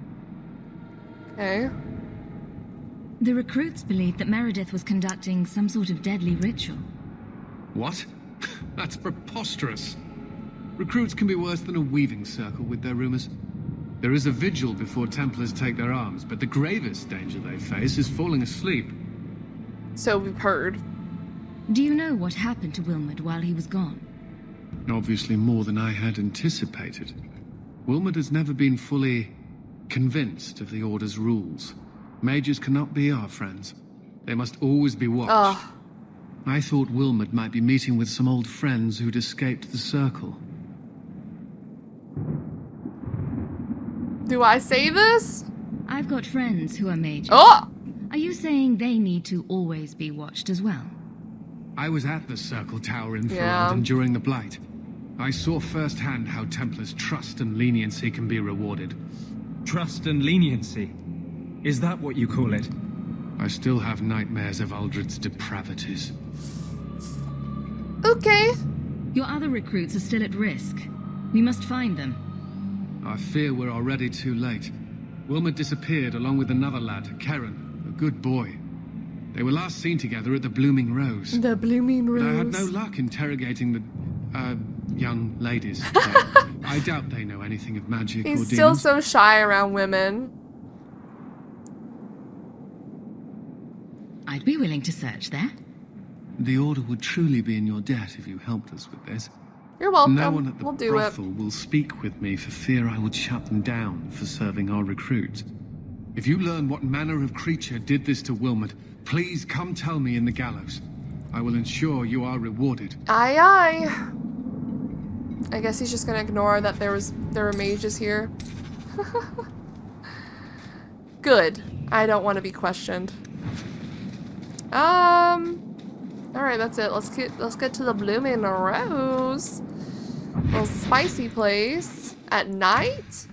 A: Okay.
D: The recruits believed that Meredith was conducting some sort of deadly ritual.
M: What? That's preposterous. Recruits can be worse than a weaving circle with their rumors. There is a vigil before Templars take their arms, but the gravest danger they face is falling asleep.
A: So we've heard.
D: Do you know what happened to Wilmot while he was gone?
M: Obviously more than I had anticipated. Wilmot has never been fully convinced of the Order's rules. Mages cannot be our friends. They must always be watched. I thought Wilmot might be meeting with some old friends who'd escaped the Circle.
A: Do I say this?
D: I've got friends who are mages.
A: Oh!
D: Are you saying they need to always be watched as well?
M: I was at the Circle Tower in Ferelden during the Blight. I saw firsthand how Templars' trust and leniency can be rewarded.
L: Trust and leniency? Is that what you call it?
M: I still have nightmares of Uldred's depravities.
A: Okay.
D: Your other recruits are still at risk. We must find them.
M: I fear we're already too late. Wilmot disappeared along with another lad, Karen, a good boy. They were last seen together at the Blooming Rose.
A: The Blooming Rose.
M: But I had no luck interrogating the, young ladies. I doubt they know anything of magic or demons.
A: He's still so shy around women.
D: I'd be willing to search there.
M: The Order would truly be in your debt if you helped us with this.
A: You're welcome.
M: No one at the
A: we'll do
M: brothel will speak with me for fear I would shut them down for serving our recruits. If you learn what manner of creature did this to Wilmot, please come tell me in the gallows. I will ensure you are rewarded.
A: Aye, aye. I guess he's just gonna ignore that there were mages here. Good. I don't want to be questioned. Alright, that's it. Let's get to the Blooming Rose. Little spicy place. At night?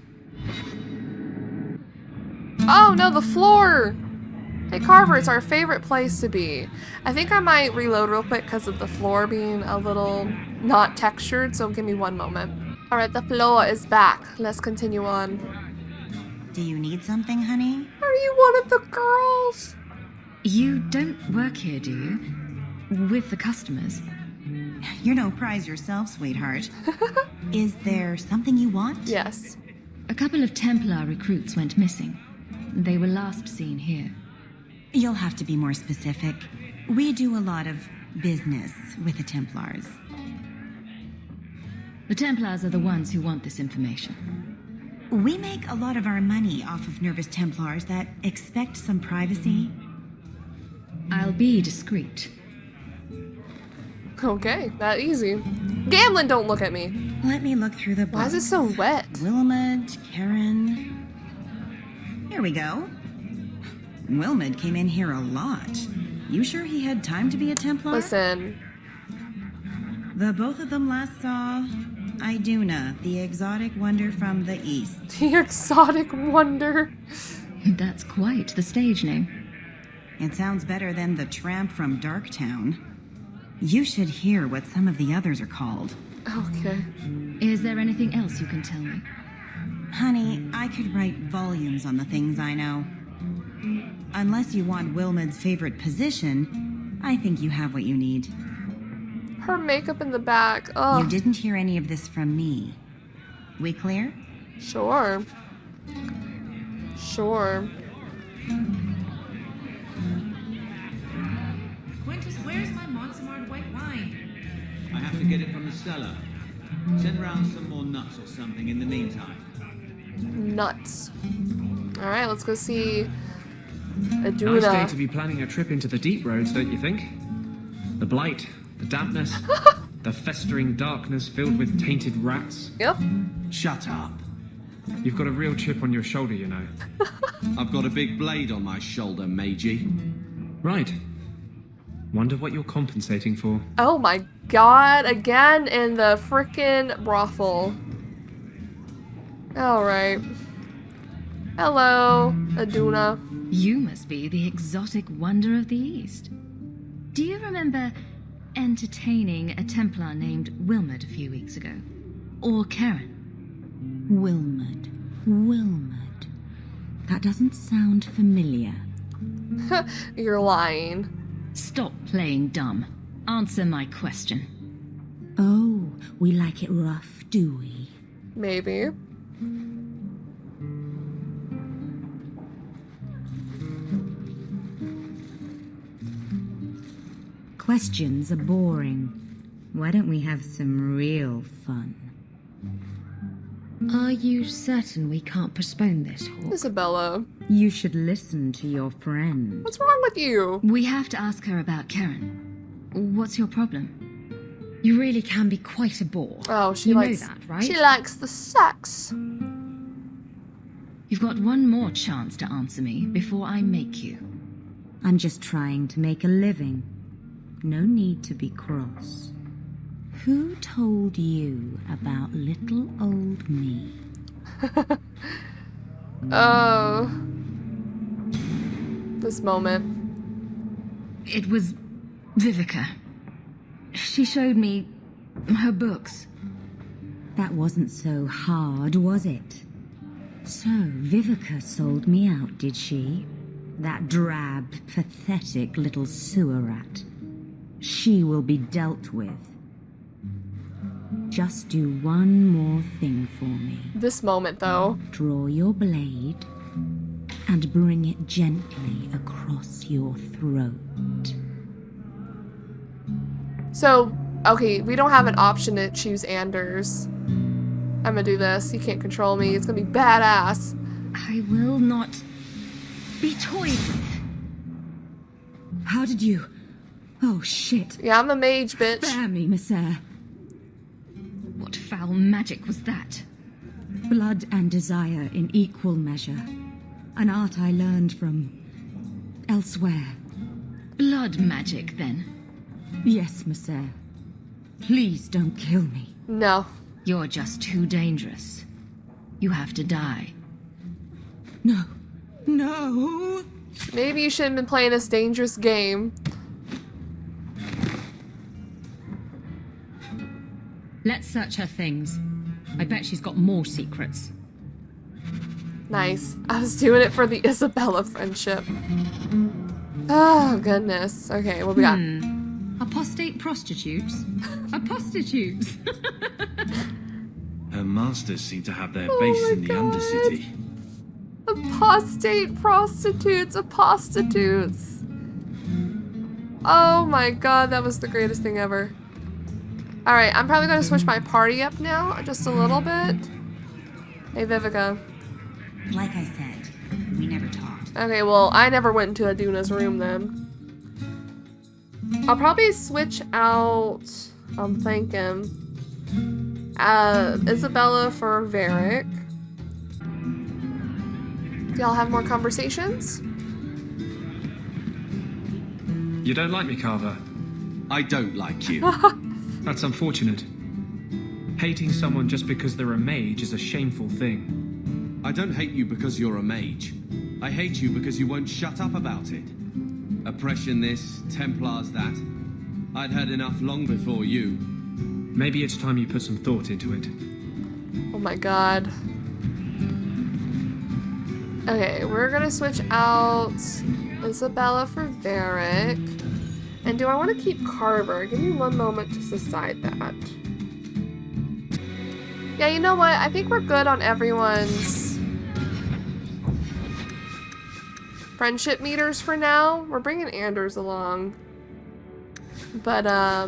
A: Oh no, the floor! Hey Carver, it's our favorite place to be. I think I might reload real quick because of the floor being a little not textured, so give me one moment. Alright, the floor is back. Let's continue on.
I: Do you need something, honey?
A: Are you one of the girls?
D: You don't work here, do you? With the customers?
I: You're no prize yourself, sweetheart. Is there something you want?
A: Yes.
D: A couple of Templar recruits went missing. They were last seen here.
I: You'll have to be more specific. We do a lot of business with the Templars.
D: The Templars are the ones who want this information.
I: We make a lot of our money off of nervous Templars that expect some privacy.
D: I'll be discreet.
A: Okay, that easy. Gamlin, don't look at me.
I: Let me look through the books.
A: Why is it so wet?
I: Wilmot, Karen. Here we go. Wilmot came in here a lot. You sure he had time to be a Templar?
A: Listen.
I: The both of them last saw Iduna, the exotic wonder from the east.
A: The exotic wonder.
D: That's quite the stage name.
I: It sounds better than the tramp from Darktown. You should hear what some of the others are called.
A: Okay.
D: Is there anything else you can tell me?
I: Honey, I could write volumes on the things I know. Unless you want Wilmot's favorite position, I think you have what you need.
A: Her makeup in the back. Oh.
I: You didn't hear any of this from me. We clear?
A: Sure. Sure.
V: Quintus, where's my Montsemart white wine?
C: I have to get it from the cellar. Send round some more nuts or something in the meantime.
A: Nuts. Alright, let's go see Iduna.
L: Nice day to be planning a trip into the deep roads, don't you think? The blight, the dampness, the festering darkness filled with tainted rats.
A: Yep.
C: Shut up.
L: You've got a real chip on your shoulder, you know.
C: I've got a big blade on my shoulder, Magey.
L: Right. Wonder what you're compensating for.
A: Oh my god, again in the frickin' brothel. Alright. Hello, Aduna.
D: You must be the exotic wonder of the East. Do you remember entertaining a Templar named Wilmot a few weeks ago? Or Karen?
I: Wilmot. That doesn't sound familiar.
A: You're lying.
D: Stop playing dumb. Answer my question.
I: Oh, we like it rough, do we?
A: Maybe.
I: Questions are boring. Why don't we have some real fun?
D: Are you certain we can't postpone this, Hawke?
A: Isabella.
I: You should listen to your friend.
A: What's wrong with you?
D: We have to ask her about Karen. What's your problem? You really can be quite a bore.
A: Oh, she
D: you
A: likes
D: know that, right?
A: She likes the sex.
D: You've got one more chance to answer me before I make you.
I: I'm just trying to make a living. No need to be cross. Who told you about little old me?
A: Oh. This moment.
D: It was Vivica. She showed me her books.
I: That wasn't so hard, was it? So, Vivica sold me out, did she? That drab, pathetic little sewer rat. She will be dealt with. Just do one more thing for me.
A: This moment, though.
I: Draw your blade and bring it gently across your throat.
A: So, okay, we don't have an option to choose Anders. I'm gonna do this. He can't control me. It's gonna be badass.
D: I will not be toyed with.
I: How did you... Oh, shit.
A: Yeah, I'm a mage, bitch.
I: Spare me, Messere.
D: What foul magic was that?
I: Blood and desire in equal measure. An art I learned from... elsewhere.
D: Blood magic, then?
I: Yes, Messere. Please don't kill me.
A: No.
D: You're just too dangerous. You have to die.
I: No. No!
A: Maybe you shouldn't have been playing this dangerous game.
D: Let's search her things. I bet she's got more secrets.
A: Nice. I was doing it for the Isabella friendship. Oh, goodness. Okay, what we got?
D: Apostate prostitutes? Apostitutes!
C: Her masters seem to have their base in the Undercity.
A: Apostate prostitutes. Apostitutes. Oh my god, that was the greatest thing ever. Alright, I'm probably going to switch my party up now, just a little bit. Hey, Vivica.
I: Like I said, we never talked.
A: Okay, well, I never went into Aduna's room then. I'll probably switch out, I'm thinking, Isabella for Varric. Do y'all have more conversations?
L: You don't like me, Carver?
C: I don't like you.
L: That's unfortunate. Hating someone just because they're a mage is a shameful thing.
C: I don't hate you because you're a mage. I hate you because you won't shut up about it. Oppression this, Templars that. I'd had enough long before you.
L: Maybe it's time you put some thought into it.
A: Oh my god. Okay, we're gonna switch out Isabella for Varric. And do I want to keep Carver? Give me one moment to decide that. Yeah, you know what? I think we're good on everyone's friendship meters for now. We're bringing Anders along. But, I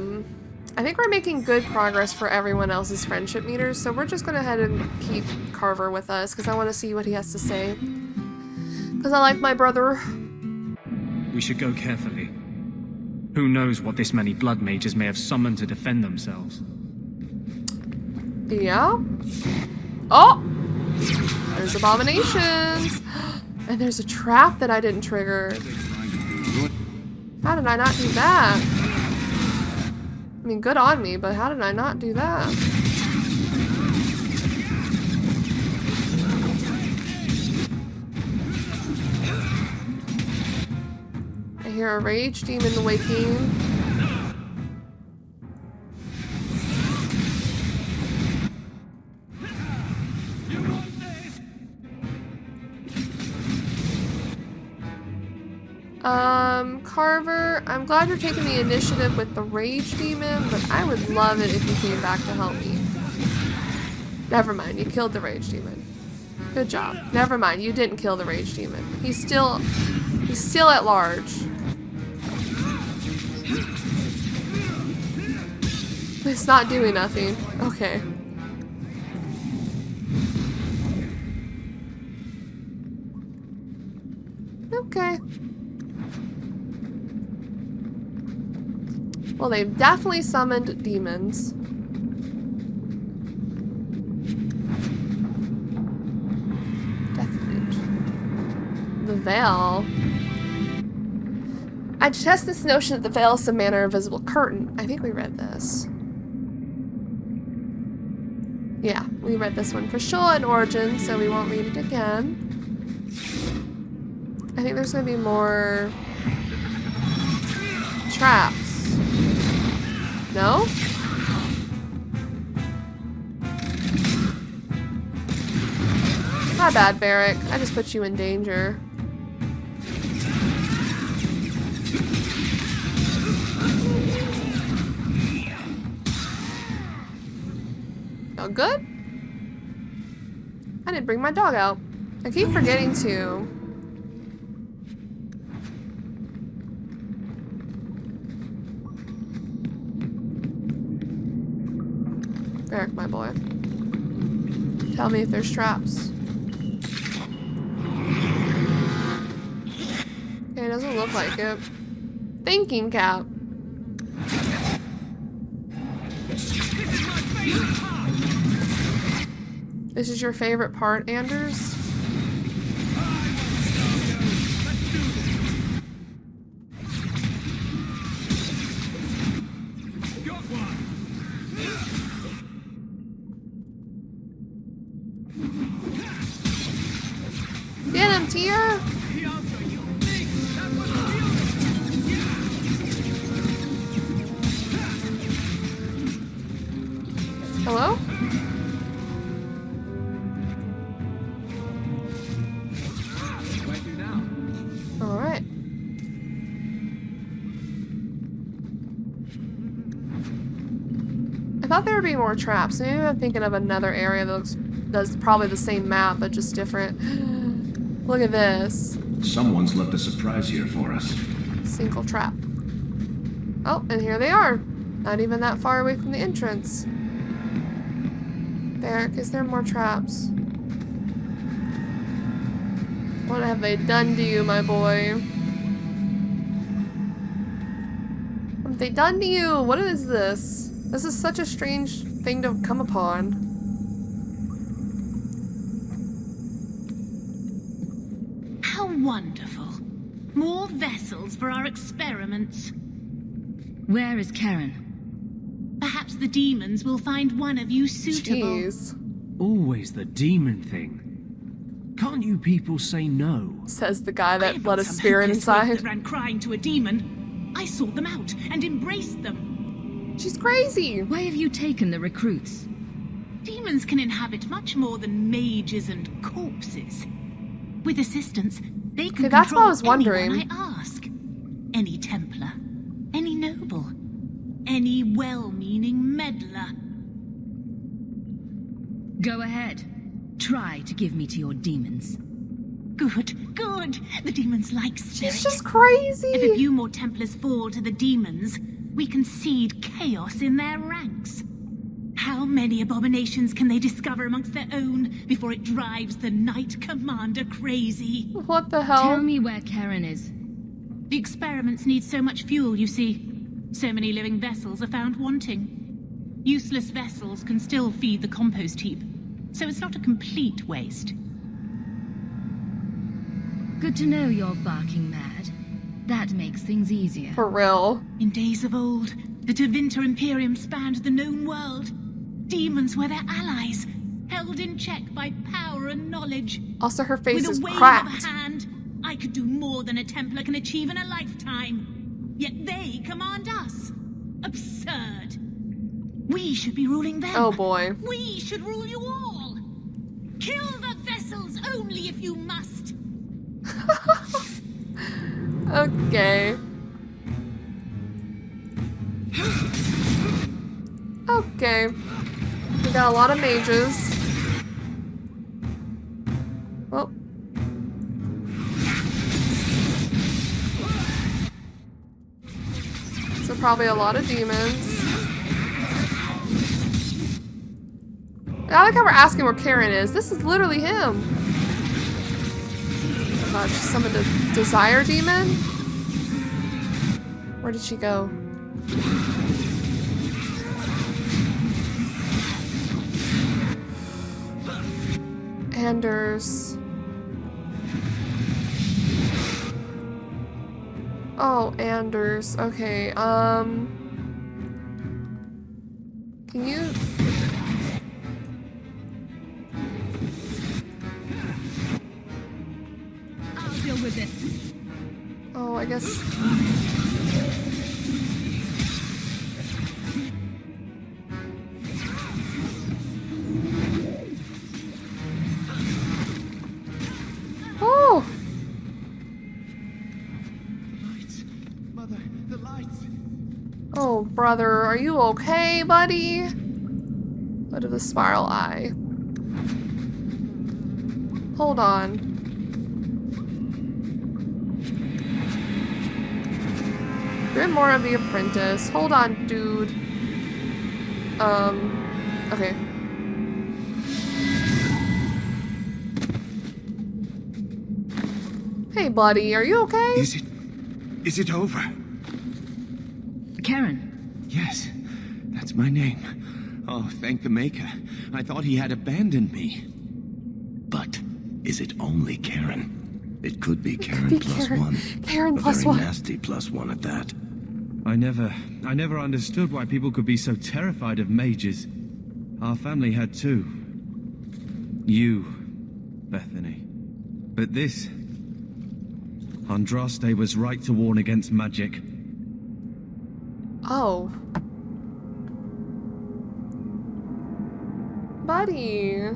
A: think we're making good progress for everyone else's friendship meters, so we're just going to head and keep Carver with us, because I want to see what he has to say. Because I like my brother.
L: We should go carefully. Who knows what this many blood mages may have summoned to defend themselves?
A: Yeah. Oh! There's abominations! And there's a trap that I didn't trigger. How did I not do that? I mean, good on me, but how did I not do that? I hear a rage demon waking. Carver, I'm glad you're taking the initiative with the rage demon, but I would love it if you came back to help me. Never mind, you killed the rage demon. Good job. Never mind, you didn't kill the rage demon. He's still at large. It's not doing nothing. Okay. Okay. Well, they've definitely summoned demons. Definitely. The Veil. I detest this notion that the Veil is some manner of visible curtain. I think we read this. Yeah, we read this one for sure in Origin, so we won't read it again. I think there's gonna be more traps. No? My bad, Barrick. I just put you in danger. Oh, good? I didn't bring my dog out. I keep forgetting to. Eric, my boy. Tell me if there's traps. Okay, it doesn't look like it. Thinking cap. This is your favorite part, Anders? Get him, Tyr! Hello? Alright. I thought there would be more traps. Maybe I'm thinking of another area that's probably the same map, but just different. Look at this.
J: Someone's left a surprise here for us.
A: Single trap. Oh, and here they are. Not even that far away from the entrance. Barrick, is there more traps? What have they done to you, my boy? What have they done to you? What is this? This is such a strange thing to come upon.
V: How wonderful. More vessels for our experiments.
D: Where is Karen?
V: Perhaps the demons will find one of you suitable.
A: Jeez.
M: Always the demon thing. Can't you people say no?
A: Says the guy that let a spirit inside.
V: That ran crying to a demon. I sought them out and embraced them.
A: She's crazy.
D: Why have you taken the recruits?
V: Demons can inhabit much more than mages and corpses. With assistance, they can
A: that's what I was
V: control
A: wondering.
V: anyone I ask. Any Templar, any noble, any well-meaning meddler.
D: Go ahead. Try to give me to your demons.
V: Good, good. The demons like spirit.
A: She's just crazy.
V: If a few more Templars fall to the demons, we can seed chaos in their ranks. How many abominations can they discover amongst their own before it drives the Knight Commander crazy?
A: What the hell?
D: Tell me where Karen is.
V: The experiments need so much fuel, you see. So many living vessels are found wanting. Useless vessels can still feed the compost heap, so it's not a complete waste.
D: Good to know you're barking mad. That makes things easier.
A: For real.
V: In days of old, the Tevinter Imperium spanned the known world. Demons were their allies, held in check by power and knowledge.
A: Also, her face is
V: With a wave
A: cracked.
V: of a hand, I could do more than a Templar can achieve in a lifetime. Yet they command us. Absurd. We should be ruling them.
A: Oh boy.
V: We should rule you all. Kill the vessels only if you must.
A: Okay. Okay. We got a lot of mages. Well. So probably a lot of demons. I like how we're asking where Karen is. This is literally him. Oh god, she's some of the Desire Demon? Where did she go? Anders. Oh, Anders. Okay, can you...
E: I'll deal with this.
A: Oh, I guess... Oh!
O: Mother, the lights.
A: Oh, brother, are you okay, buddy? Go to the spiral eye. Hold on. Grimoire of the Apprentice. Hold on, dude. Okay. Hey, buddy, are you okay?
H: Is it over?
D: Karen.
H: Yes, that's my name. Oh, thank the Maker. I thought he had abandoned me. But is it only Karen? It could be Karen plus one.
A: Karen plus
H: a very
A: one.
H: nasty plus one at that.
M: I never understood why people could be so terrified of mages. Our family had too. You, Bethany. But this... Andraste was right to warn against magic.
A: Oh. Buddy.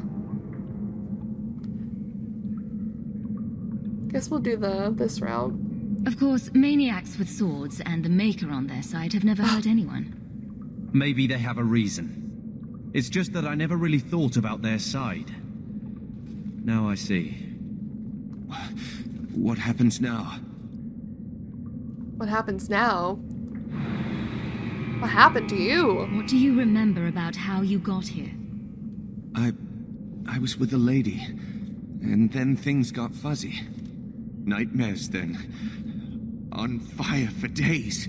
A: Guess we'll do this route.
D: Of course, maniacs with swords and the Maker on their side have never hurt anyone.
M: Maybe they have a reason. It's just that I never really thought about their side. Now I see.
H: What happens now?
A: What happens now? What happened to you?
D: What do you remember about how you got here?
H: I was with a lady, and then things got fuzzy. Nightmares then. On fire for days.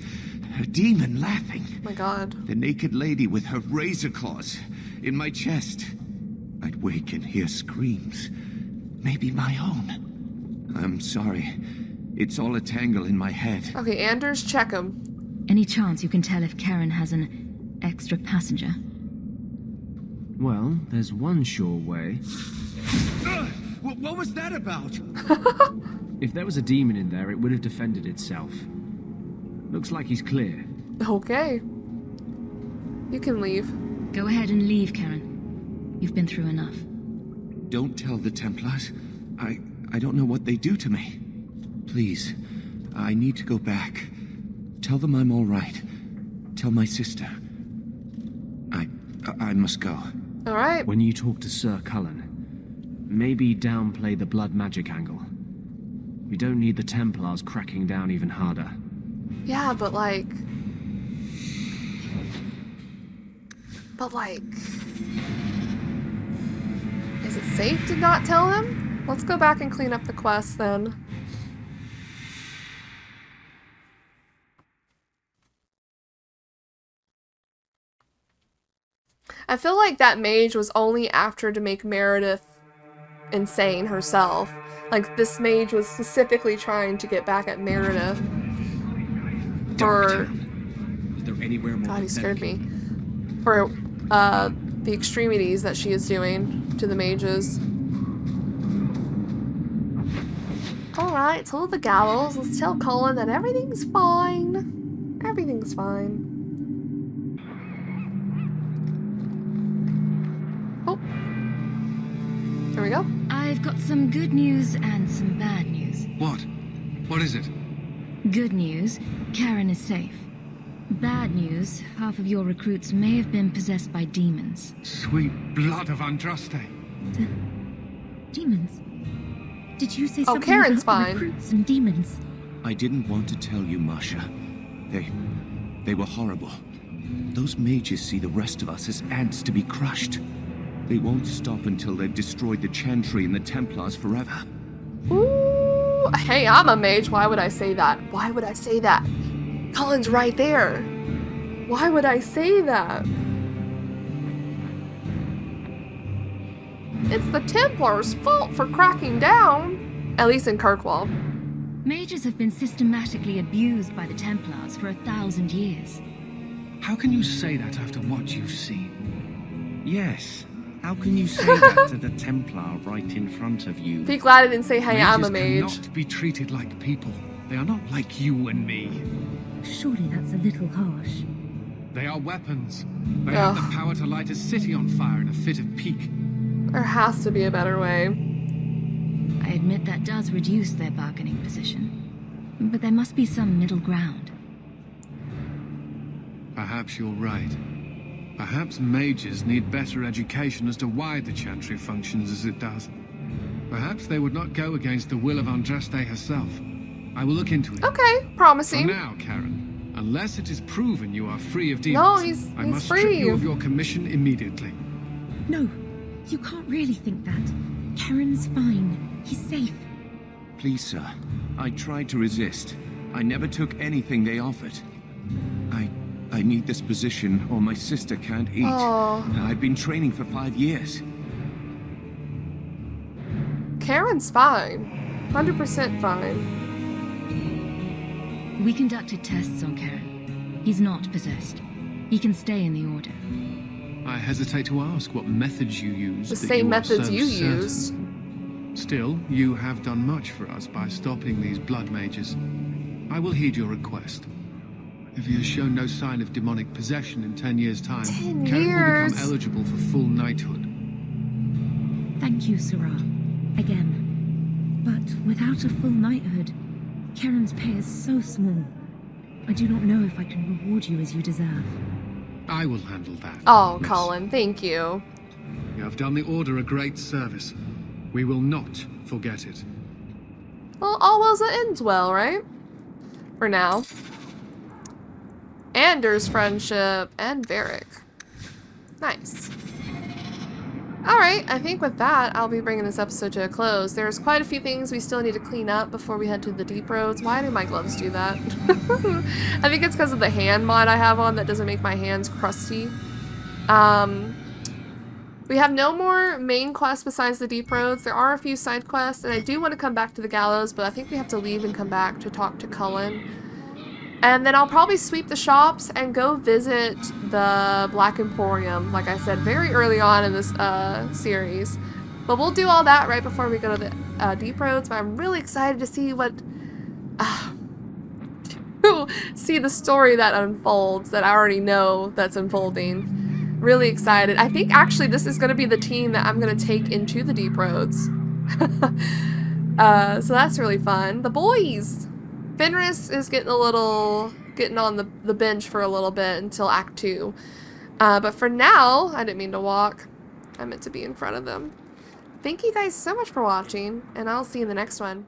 H: A demon laughing.
A: Oh my god.
H: The naked lady with her razor claws in my chest. I'd wake and hear screams. Maybe my own. I'm sorry. It's all a tangle in my head.
A: Okay, Anders, check him.
D: Any chance you can tell if Karen has an extra passenger?
L: Well, there's one sure way.
C: What was that about?
L: If there was a demon in there, it would have defended itself. Looks like he's clear.
A: Okay. You can leave.
D: Go ahead and leave, Karen. You've been through enough.
H: Don't tell the Templars. I don't know what they do to me. Please, I need to go back. Tell them I'm all right. Tell my sister. I must go.
A: All right.
L: When you talk to Sir Cullen, maybe downplay the blood magic angle. We don't need the Templars cracking down even harder.
A: Yeah, but like... Is it safe to not tell them? Let's go back and clean up the quest then. I feel like that mage was only after to make Meredith insane herself. Like, this mage was specifically trying to get back at Meredith. for...
L: Is there anywhere more
A: God, he scared
L: pathetic?
A: me. For the extremities that she is doing to the mages. Alright, to the gallows. Let's tell Cullen that everything's fine. Everything's fine. Oh. There we go.
D: I've got some good news and some bad news.
M: What? What is it?
D: Good news, Karen is safe. Bad news, half of your recruits may have been possessed by demons.
M: Sweet blood of Andraste.
F: Demons? Did you say
A: Oh,
F: something
A: Karen's
F: about
A: fine.
F: recruits and demons?
H: I didn't want to tell you, Masha. They were horrible. Those mages see the rest of us as ants to be crushed. They won't stop until they've destroyed the Chantry and the Templars forever.
A: Ooh, hey, I'm a mage. Why would I say that? Why would I say that? Cullen's right there. Why would I say that? It's the Templars' fault for cracking down. At least in Kirkwall.
D: Mages have been systematically abused by the Templars for 1,000 years.
M: How can you say that after what you've seen?
G: Yes. How can you say that to the Templar right in front of you?
A: Be glad I didn't say, hey, I'm a mage.
M: Mages cannot be treated like people. They are not like you and me.
F: Surely that's a little harsh.
M: They are weapons. They have the power to light a city on fire in a fit of pique.
A: There has to be a better way.
D: I admit that does reduce their bargaining position. But there must be some middle ground.
M: Perhaps you're right. Perhaps mages need better education as to why the Chantry functions as it does. Perhaps they would not go against the will of Andraste herself. I will look into it.
A: Okay, promising.
M: For now, Karen, unless it is proven you are free of
A: No,
M: demons,
A: he's
M: I must
A: free.
M: strip you of your commission immediately.
F: No, you can't really think that. Karen's fine. He's safe.
H: Please, sir. I tried to resist. I never took anything they offered. I need this position or my sister can't eat.
A: Oh.
H: I've been training for 5 years.
A: Karen's fine. 100% fine.
D: We conducted tests on Karen. He's not possessed. He can stay in the Order.
M: I hesitate to ask what methods you used.
A: The
M: that
A: same
M: you are
A: methods
M: so
A: you
M: certain.
A: used.
M: Still, you have done much for us by stopping these blood mages. I will heed your request. If he has shown no sign of demonic possession in 10 years' time,
A: 10
M: Karen will
A: years.
M: become eligible for full knighthood.
F: Thank you, Sarah. Again. But without a full knighthood, Karen's pay is so small. I do not know if I can reward you as you deserve.
M: I will handle that.
A: Oh,
M: miss.
A: Cullen, thank you.
M: You have done the Order a great service. We will not forget it.
A: Well, all well that ends well, right? For now. Anders' friendship and Varric. Nice. Alright, I think with that, I'll be bringing this episode to a close. There's quite a few things we still need to clean up before we head to the deep roads. Why do my gloves do that? I think it's because of the hand mod I have on that doesn't make my hands crusty. We have no more main quests besides the deep roads. There are a few side quests, and I do want to come back to the gallows, but I think we have to leave and come back to talk to Cullen. And then I'll probably sweep the shops and go visit the Black Emporium, like I said, very early on in this series. But we'll do all that right before we go to the deep roads, but I'm really excited to see what... see the story that unfolds, that I already know that's unfolding. Really excited. I think actually this is going to be the team that I'm going to take into the deep roads. So that's really fun. The boys! Fenris is getting on the bench for a little bit until Act 2. But for now, I didn't mean to walk. I meant to be in front of them. Thank you guys so much for watching, and I'll see you in the next one.